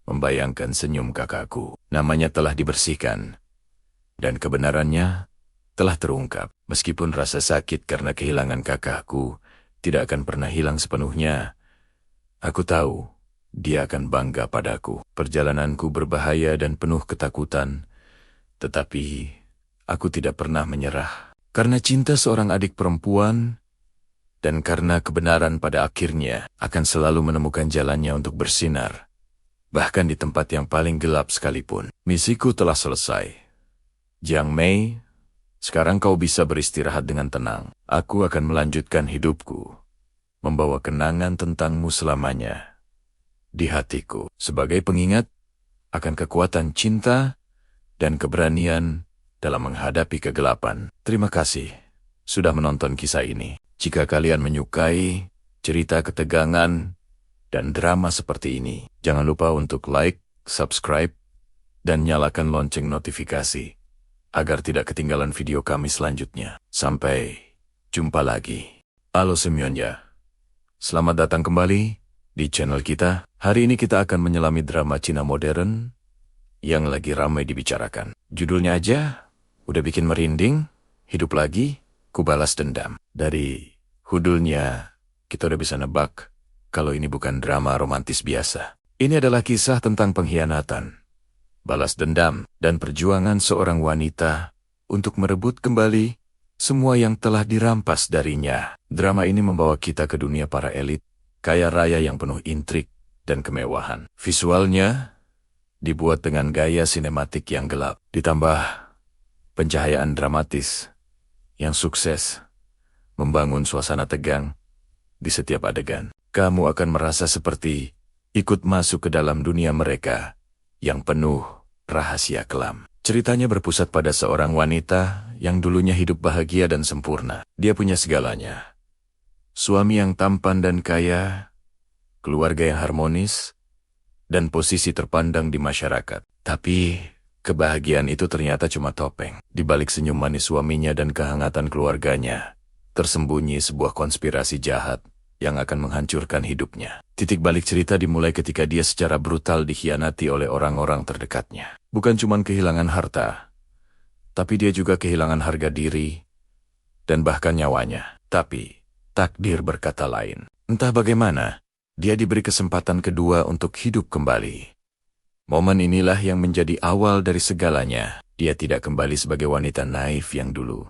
membayangkan senyum kakakku. Namanya telah dibersihkan, dan kebenarannya telah terungkap. Meskipun rasa sakit karena kehilangan kakakku tidak akan pernah hilang sepenuhnya, aku tahu dia akan bangga padaku. Perjalananku berbahaya dan penuh ketakutan, tetapi aku tidak pernah menyerah. Karena cinta seorang adik perempuan, dan karena kebenaran pada akhirnya akan selalu menemukan jalannya untuk bersinar. Bahkan di tempat yang paling gelap sekalipun. Misiku telah selesai. Jiang Mei, sekarang kau bisa beristirahat dengan tenang. Aku akan melanjutkan hidupku, membawa kenangan tentangmu selamanya di hatiku, sebagai pengingat akan kekuatan cinta dan keberanian dalam menghadapi kegelapan. Terima kasih sudah menonton kisah ini. Jika kalian menyukai cerita ketegangan dan drama seperti ini. Jangan lupa untuk like, subscribe, dan nyalakan lonceng notifikasi agar tidak ketinggalan video kami selanjutnya. Sampai jumpa lagi. Halo semuanya. Selamat datang kembali di channel kita. Hari ini kita akan menyelami drama Cina modern yang lagi ramai dibicarakan. Judulnya aja udah bikin merinding. Hidup lagi, ku balas dendam. Dari judulnya kita udah bisa nebak kalau ini bukan drama romantis biasa. Ini adalah kisah tentang pengkhianatan, balas dendam, dan perjuangan seorang wanita untuk merebut kembali semua yang telah dirampas darinya. Drama ini membawa kita ke dunia para elit, kaya raya yang penuh intrik dan kemewahan. Visualnya dibuat dengan gaya sinematik yang gelap, ditambah pencahayaan dramatis yang sukses membangun suasana tegang di setiap adegan. Kamu akan merasa seperti ikut masuk ke dalam dunia mereka yang penuh rahasia kelam. Ceritanya berpusat pada seorang wanita yang dulunya hidup bahagia dan sempurna. Dia punya segalanya. Suami yang tampan dan kaya, keluarga yang harmonis, dan posisi terpandang di masyarakat. Tapi kebahagiaan itu ternyata cuma topeng. Di balik senyum manis suaminya dan kehangatan keluarganya, tersembunyi sebuah konspirasi jahat yang akan menghancurkan hidupnya. Titik balik cerita dimulai ketika dia secara brutal dikhianati oleh orang-orang terdekatnya. Bukan cuma kehilangan harta, tapi dia juga kehilangan harga diri dan bahkan nyawanya. Tapi takdir berkata lain. Entah bagaimana, dia diberi kesempatan kedua untuk hidup kembali. Momen inilah yang menjadi awal dari segalanya. Dia tidak kembali sebagai wanita naif yang dulu,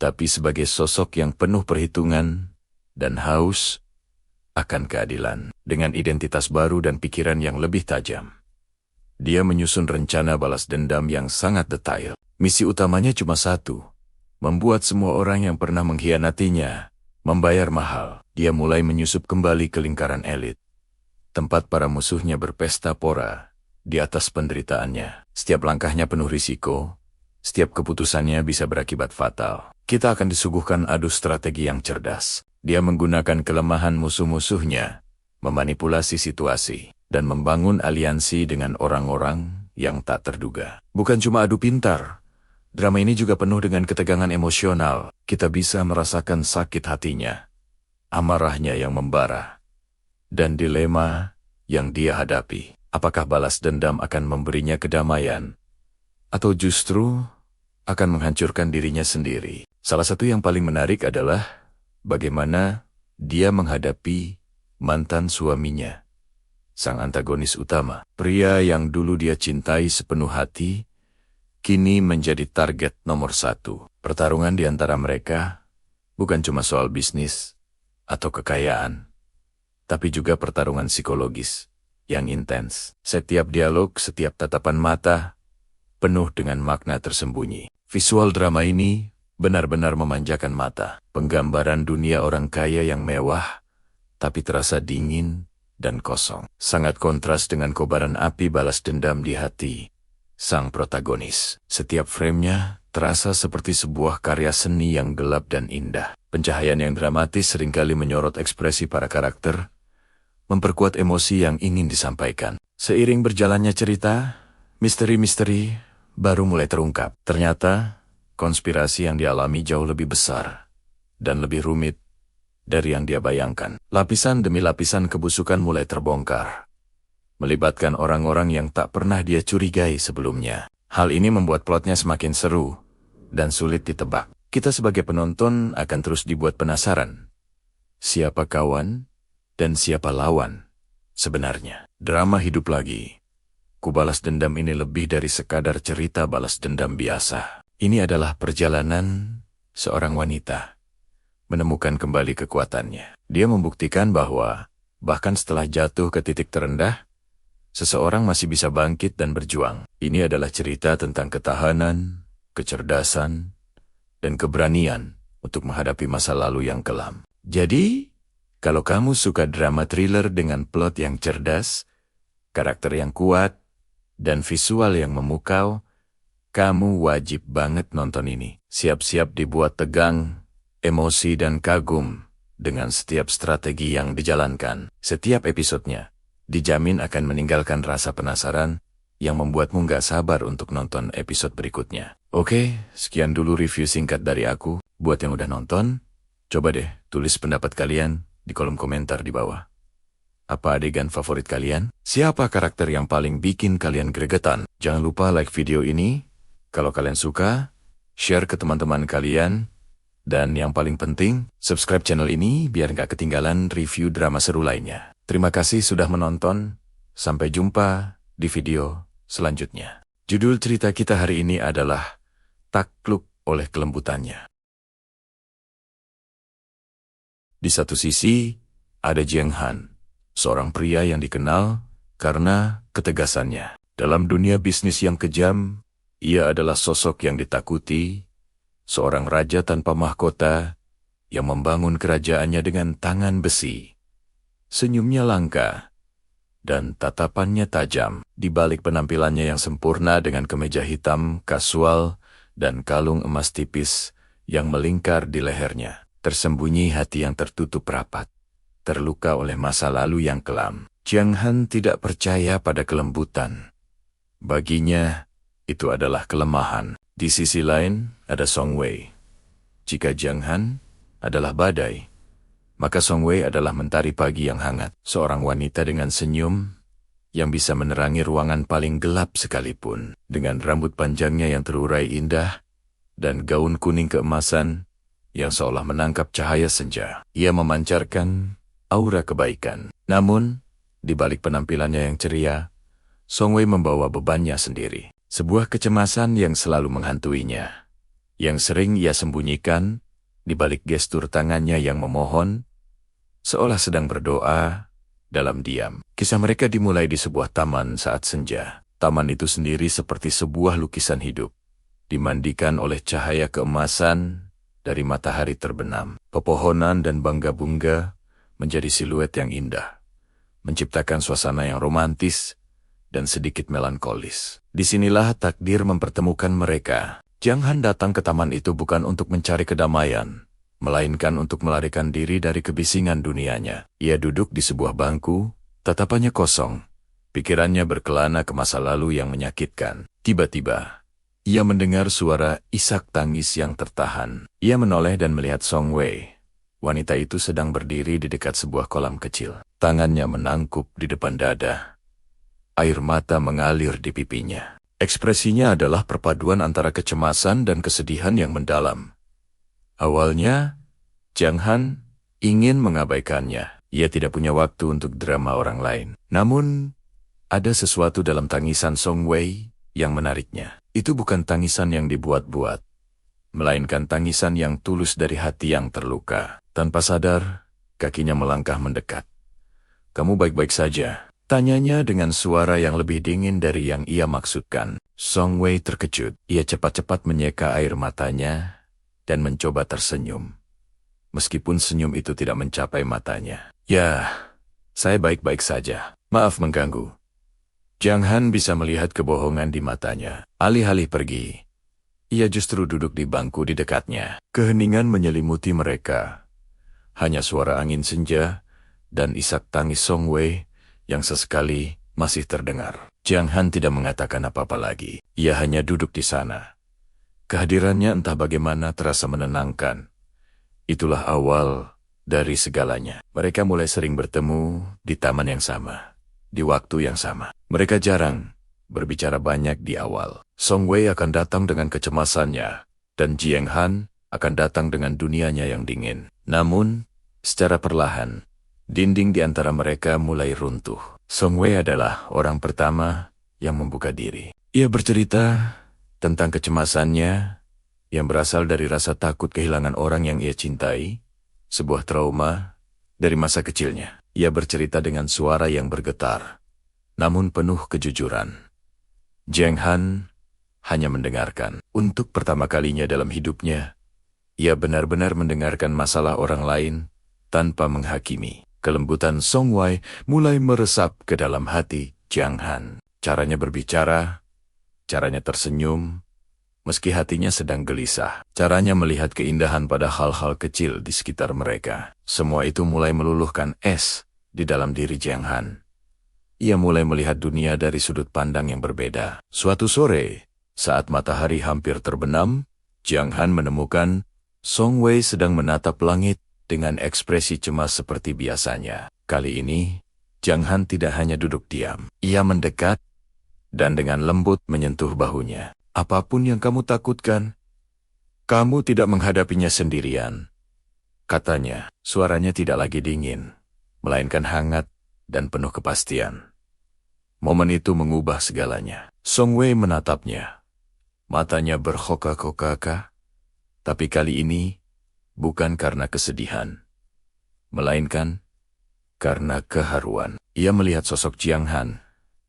tapi sebagai sosok yang penuh perhitungan dan haus akan keadilan. Dengan identitas baru dan pikiran yang lebih tajam, dia menyusun rencana balas dendam yang sangat detail. Misi utamanya cuma satu, membuat semua orang yang pernah mengkhianatinya membayar mahal. Dia mulai menyusup kembali ke lingkaran elit, tempat para musuhnya berpesta pora di atas penderitaannya. Setiap langkahnya penuh risiko, setiap keputusannya bisa berakibat fatal. Kita akan disuguhkan adu strategi yang cerdas. Dia menggunakan kelemahan musuh-musuhnya, memanipulasi situasi, dan membangun aliansi dengan orang-orang yang tak terduga. Bukan cuma adu pintar, drama ini juga penuh dengan ketegangan emosional. Kita bisa merasakan sakit hatinya, amarahnya yang membara, dan dilema yang dia hadapi. Apakah balas dendam akan memberinya kedamaian, atau justru akan menghancurkan dirinya sendiri? Salah satu yang paling menarik adalah bagaimana dia menghadapi mantan suaminya, sang antagonis utama. Pria yang dulu dia cintai sepenuh hati, kini menjadi target nomor satu. Pertarungan di antara mereka bukan cuma soal bisnis atau kekayaan, tapi juga pertarungan psikologis yang intens. Setiap dialog, setiap tatapan mata, penuh dengan makna tersembunyi. Visual drama ini benar-benar memanjakan mata. Penggambaran dunia orang kaya yang mewah, tapi terasa dingin dan kosong. Sangat kontras dengan kobaran api balas dendam di hati sang protagonis. Setiap framenya terasa seperti sebuah karya seni yang gelap dan indah. Pencahayaan yang dramatis seringkali menyorot ekspresi para karakter, memperkuat emosi yang ingin disampaikan. Seiring berjalannya cerita, misteri-misteri baru mulai terungkap. Ternyata konspirasi yang dialami jauh lebih besar dan lebih rumit dari yang dia bayangkan. Lapisan demi lapisan kebusukan mulai terbongkar, melibatkan orang-orang yang tak pernah dia curigai sebelumnya. Hal ini membuat plotnya semakin seru dan sulit ditebak. Kita sebagai penonton akan terus dibuat penasaran. Siapa kawan dan siapa lawan sebenarnya? Drama hidup lagi. Ku balas dendam ini lebih dari sekadar cerita balas dendam biasa. Ini adalah perjalanan seorang wanita menemukan kembali kekuatannya. Dia membuktikan bahwa bahkan setelah jatuh ke titik terendah, seseorang masih bisa bangkit dan berjuang. Ini adalah cerita tentang ketahanan, kecerdasan, dan keberanian untuk menghadapi masa lalu yang kelam. Jadi, kalau kamu suka drama thriller dengan plot yang cerdas, karakter yang kuat, dan visual yang memukau, kamu wajib banget nonton ini. Siap-siap dibuat tegang, emosi dan kagum dengan setiap strategi yang dijalankan. Setiap episodenya dijamin akan meninggalkan rasa penasaran yang membuatmu nggak sabar untuk nonton episode berikutnya. Oke, sekian dulu review singkat dari aku. Buat yang udah nonton, coba deh tulis pendapat kalian di kolom komentar di bawah. Apa adegan favorit kalian? Siapa karakter yang paling bikin kalian gregetan? Jangan lupa like video ini. Kalau kalian suka, share ke teman-teman kalian. Dan yang paling penting, subscribe channel ini biar nggak ketinggalan review drama seru lainnya. Terima kasih sudah menonton. Sampai jumpa di video selanjutnya. Judul cerita kita hari ini adalah Takluk oleh Kelembutannya. Di satu sisi, ada Jiang Han, seorang pria yang dikenal karena ketegasannya. Dalam dunia bisnis yang kejam, ia adalah sosok yang ditakuti, seorang raja tanpa mahkota yang membangun kerajaannya dengan tangan besi. Senyumnya langka, dan tatapannya tajam. Di balik penampilannya yang sempurna dengan kemeja hitam kasual dan kalung emas tipis yang melingkar di lehernya, tersembunyi hati yang tertutup rapat, terluka oleh masa lalu yang kelam. Jiang Han tidak percaya pada kelembutan. Baginya, itu adalah kelemahan. Di sisi lain, ada Song Wei. Jika Jiang Han adalah badai, maka Song Wei adalah mentari pagi yang hangat. Seorang wanita dengan senyum yang bisa menerangi ruangan paling gelap sekalipun. Dengan rambut panjangnya yang terurai indah dan gaun kuning keemasan yang seolah menangkap cahaya senja. Ia memancarkan aura kebaikan. Namun, di balik penampilannya yang ceria, Song Wei membawa bebannya sendiri. Sebuah kecemasan yang selalu menghantuinya, yang sering ia sembunyikan di balik gestur tangannya yang memohon, seolah sedang berdoa dalam diam. Kisah mereka dimulai di sebuah taman saat senja. Taman itu sendiri seperti sebuah lukisan hidup, dimandikan oleh cahaya keemasan dari matahari terbenam. Pepohonan dan bangga-bunga menjadi siluet yang indah, menciptakan suasana yang romantis dan sedikit melankolis. Disinilah takdir mempertemukan mereka. Jiang Han datang ke taman itu bukan untuk mencari kedamaian, melainkan untuk melarikan diri dari kebisingan dunianya. Ia duduk di sebuah bangku, tatapannya kosong, pikirannya berkelana ke masa lalu yang menyakitkan. Tiba-tiba, ia mendengar suara isak tangis yang tertahan. Ia menoleh dan melihat Song Wei. Wanita itu sedang berdiri di dekat sebuah kolam kecil. Tangannya menangkup di depan dada. Air mata mengalir di pipinya. Ekspresinya adalah perpaduan antara kecemasan dan kesedihan yang mendalam. Awalnya, Jiang Han ingin mengabaikannya. Ia tidak punya waktu untuk drama orang lain. Namun, ada sesuatu dalam tangisan Song Wei yang menariknya. Itu bukan tangisan yang dibuat-buat, melainkan tangisan yang tulus dari hati yang terluka. Tanpa sadar, kakinya melangkah mendekat. "Kamu baik-baik saja?" Tanyanya dengan suara yang lebih dingin dari yang ia maksudkan. Song Wei terkejut. Ia cepat-cepat menyeka air matanya dan mencoba tersenyum. Meskipun senyum itu tidak mencapai matanya. "Ya, saya baik-baik saja. Maaf mengganggu." Jiang Han bisa melihat kebohongan di matanya. Alih-alih pergi, ia justru duduk di bangku di dekatnya. Keheningan menyelimuti mereka. Hanya suara angin senja dan isak tangis Song Wei yang sesekali masih terdengar. Jiang Han tidak mengatakan apa-apa lagi. Ia hanya duduk di sana. Kehadirannya entah bagaimana terasa menenangkan. Itulah awal dari segalanya. Mereka mulai sering bertemu di taman yang sama, di waktu yang sama. Mereka jarang berbicara banyak di awal. Song Wei akan datang dengan kecemasannya, dan Jiang Han akan datang dengan dunianya yang dingin. Namun, secara perlahan, dinding di antara mereka mulai runtuh. Song Wei adalah orang pertama yang membuka diri. Ia bercerita tentang kecemasannya yang berasal dari rasa takut kehilangan orang yang ia cintai, sebuah trauma dari masa kecilnya. Ia bercerita dengan suara yang bergetar, namun penuh kejujuran. Jiang Han hanya mendengarkan. Untuk pertama kalinya dalam hidupnya, ia benar-benar mendengarkan masalah orang lain tanpa menghakimi. Kelembutan Song Wei mulai meresap ke dalam hati Jiang Han. Caranya berbicara, caranya tersenyum, meski hatinya sedang gelisah. Caranya melihat keindahan pada hal-hal kecil di sekitar mereka. Semua itu mulai meluluhkan es di dalam diri Jiang Han. Ia mulai melihat dunia dari sudut pandang yang berbeda. Suatu sore, saat matahari hampir terbenam, Jiang Han menemukan Song Wei sedang menatap langit dengan ekspresi cemas seperti biasanya. Kali ini, Jiang Han tidak hanya duduk diam. Ia mendekat dan dengan lembut menyentuh bahunya. Apapun yang kamu takutkan, kamu tidak menghadapinya sendirian, katanya. Suaranya tidak lagi dingin, melainkan hangat dan penuh kepastian. Momen itu mengubah segalanya. Song Wei menatapnya. Matanya berkokak-kokak, tapi kali ini bukan karena kesedihan, melainkan karena keharuan. Ia melihat sosok Jiang Han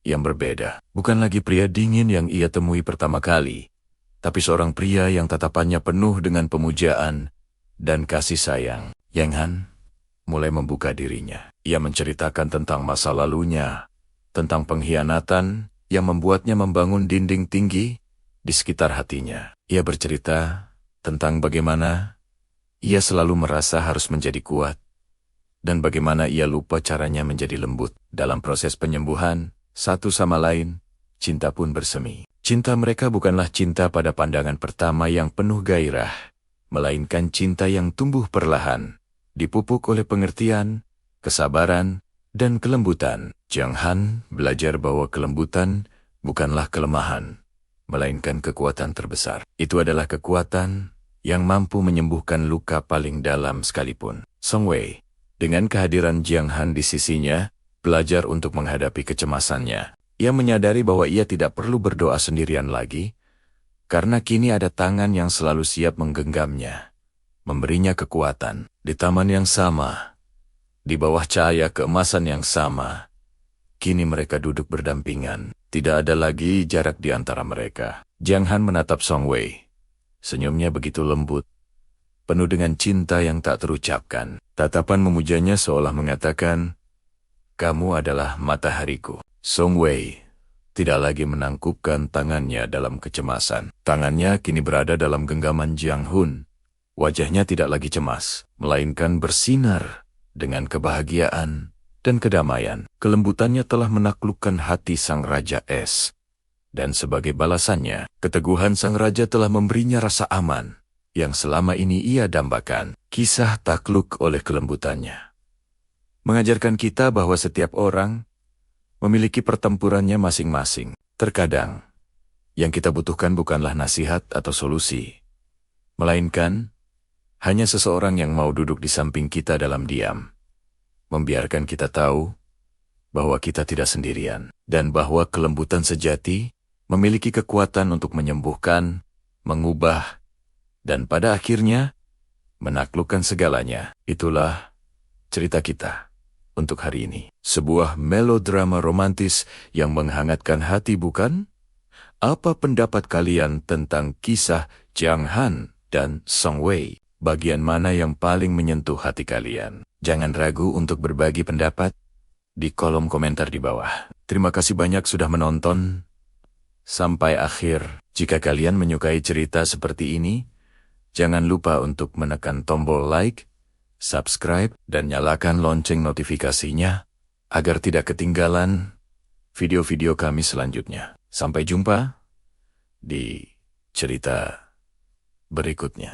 yang berbeda. Bukan lagi pria dingin yang ia temui pertama kali, tapi seorang pria yang tatapannya penuh dengan pemujaan dan kasih sayang. Jiang Han mulai membuka dirinya. Ia menceritakan tentang masa lalunya, tentang pengkhianatan yang membuatnya membangun dinding tinggi di sekitar hatinya. Ia bercerita tentang bagaimana ia selalu merasa harus menjadi kuat, dan bagaimana ia lupa caranya menjadi lembut. Dalam proses penyembuhan, satu sama lain, cinta pun bersemi. Cinta mereka bukanlah cinta pada pandangan pertama yang penuh gairah, melainkan cinta yang tumbuh perlahan, dipupuk oleh pengertian, kesabaran, dan kelembutan. Jiang Han belajar bahwa kelembutan bukanlah kelemahan, melainkan kekuatan terbesar. Itu adalah kekuatan yang mampu menyembuhkan luka paling dalam sekalipun. Song Wei, dengan kehadiran Jiang Han di sisinya, belajar untuk menghadapi kecemasannya. Ia menyadari bahwa ia tidak perlu berdoa sendirian lagi, karena kini ada tangan yang selalu siap menggenggamnya, memberinya kekuatan. Di taman yang sama, di bawah cahaya keemasan yang sama, kini mereka duduk berdampingan. Tidak ada lagi jarak di antara mereka. Jiang Han menatap Song Wei. Senyumnya begitu lembut, penuh dengan cinta yang tak terucapkan. Tatapan memujanya seolah mengatakan, "Kamu adalah matahariku." Song Wei tidak lagi menangkupkan tangannya dalam kecemasan. Tangannya kini berada dalam genggaman Jiang Han. Wajahnya tidak lagi cemas, melainkan bersinar dengan kebahagiaan dan kedamaian. Kelembutannya telah menaklukkan hati sang Raja Es. Dan sebagai balasannya, keteguhan sang raja telah memberinya rasa aman yang selama ini ia dambakan. Kisah takluk oleh kelembutannya mengajarkan kita bahwa setiap orang memiliki pertempurannya masing-masing. Terkadang, yang kita butuhkan bukanlah nasihat atau solusi, melainkan hanya seseorang yang mau duduk di samping kita dalam diam, membiarkan kita tahu bahwa kita tidak sendirian, dan bahwa kelembutan sejati memiliki kekuatan untuk menyembuhkan, mengubah, dan pada akhirnya menaklukkan segalanya. Itulah cerita kita untuk hari ini. Sebuah melodrama romantis yang menghangatkan hati, bukan? Apa pendapat kalian tentang kisah Jiang Han dan Song Wei? Bagian mana yang paling menyentuh hati kalian? Jangan ragu untuk berbagi pendapat di kolom komentar di bawah. Terima kasih banyak sudah menonton sampai akhir. Jika kalian menyukai cerita seperti ini, jangan lupa untuk menekan tombol like, subscribe, dan nyalakan lonceng notifikasinya agar tidak ketinggalan video-video kami selanjutnya. Sampai jumpa di cerita berikutnya.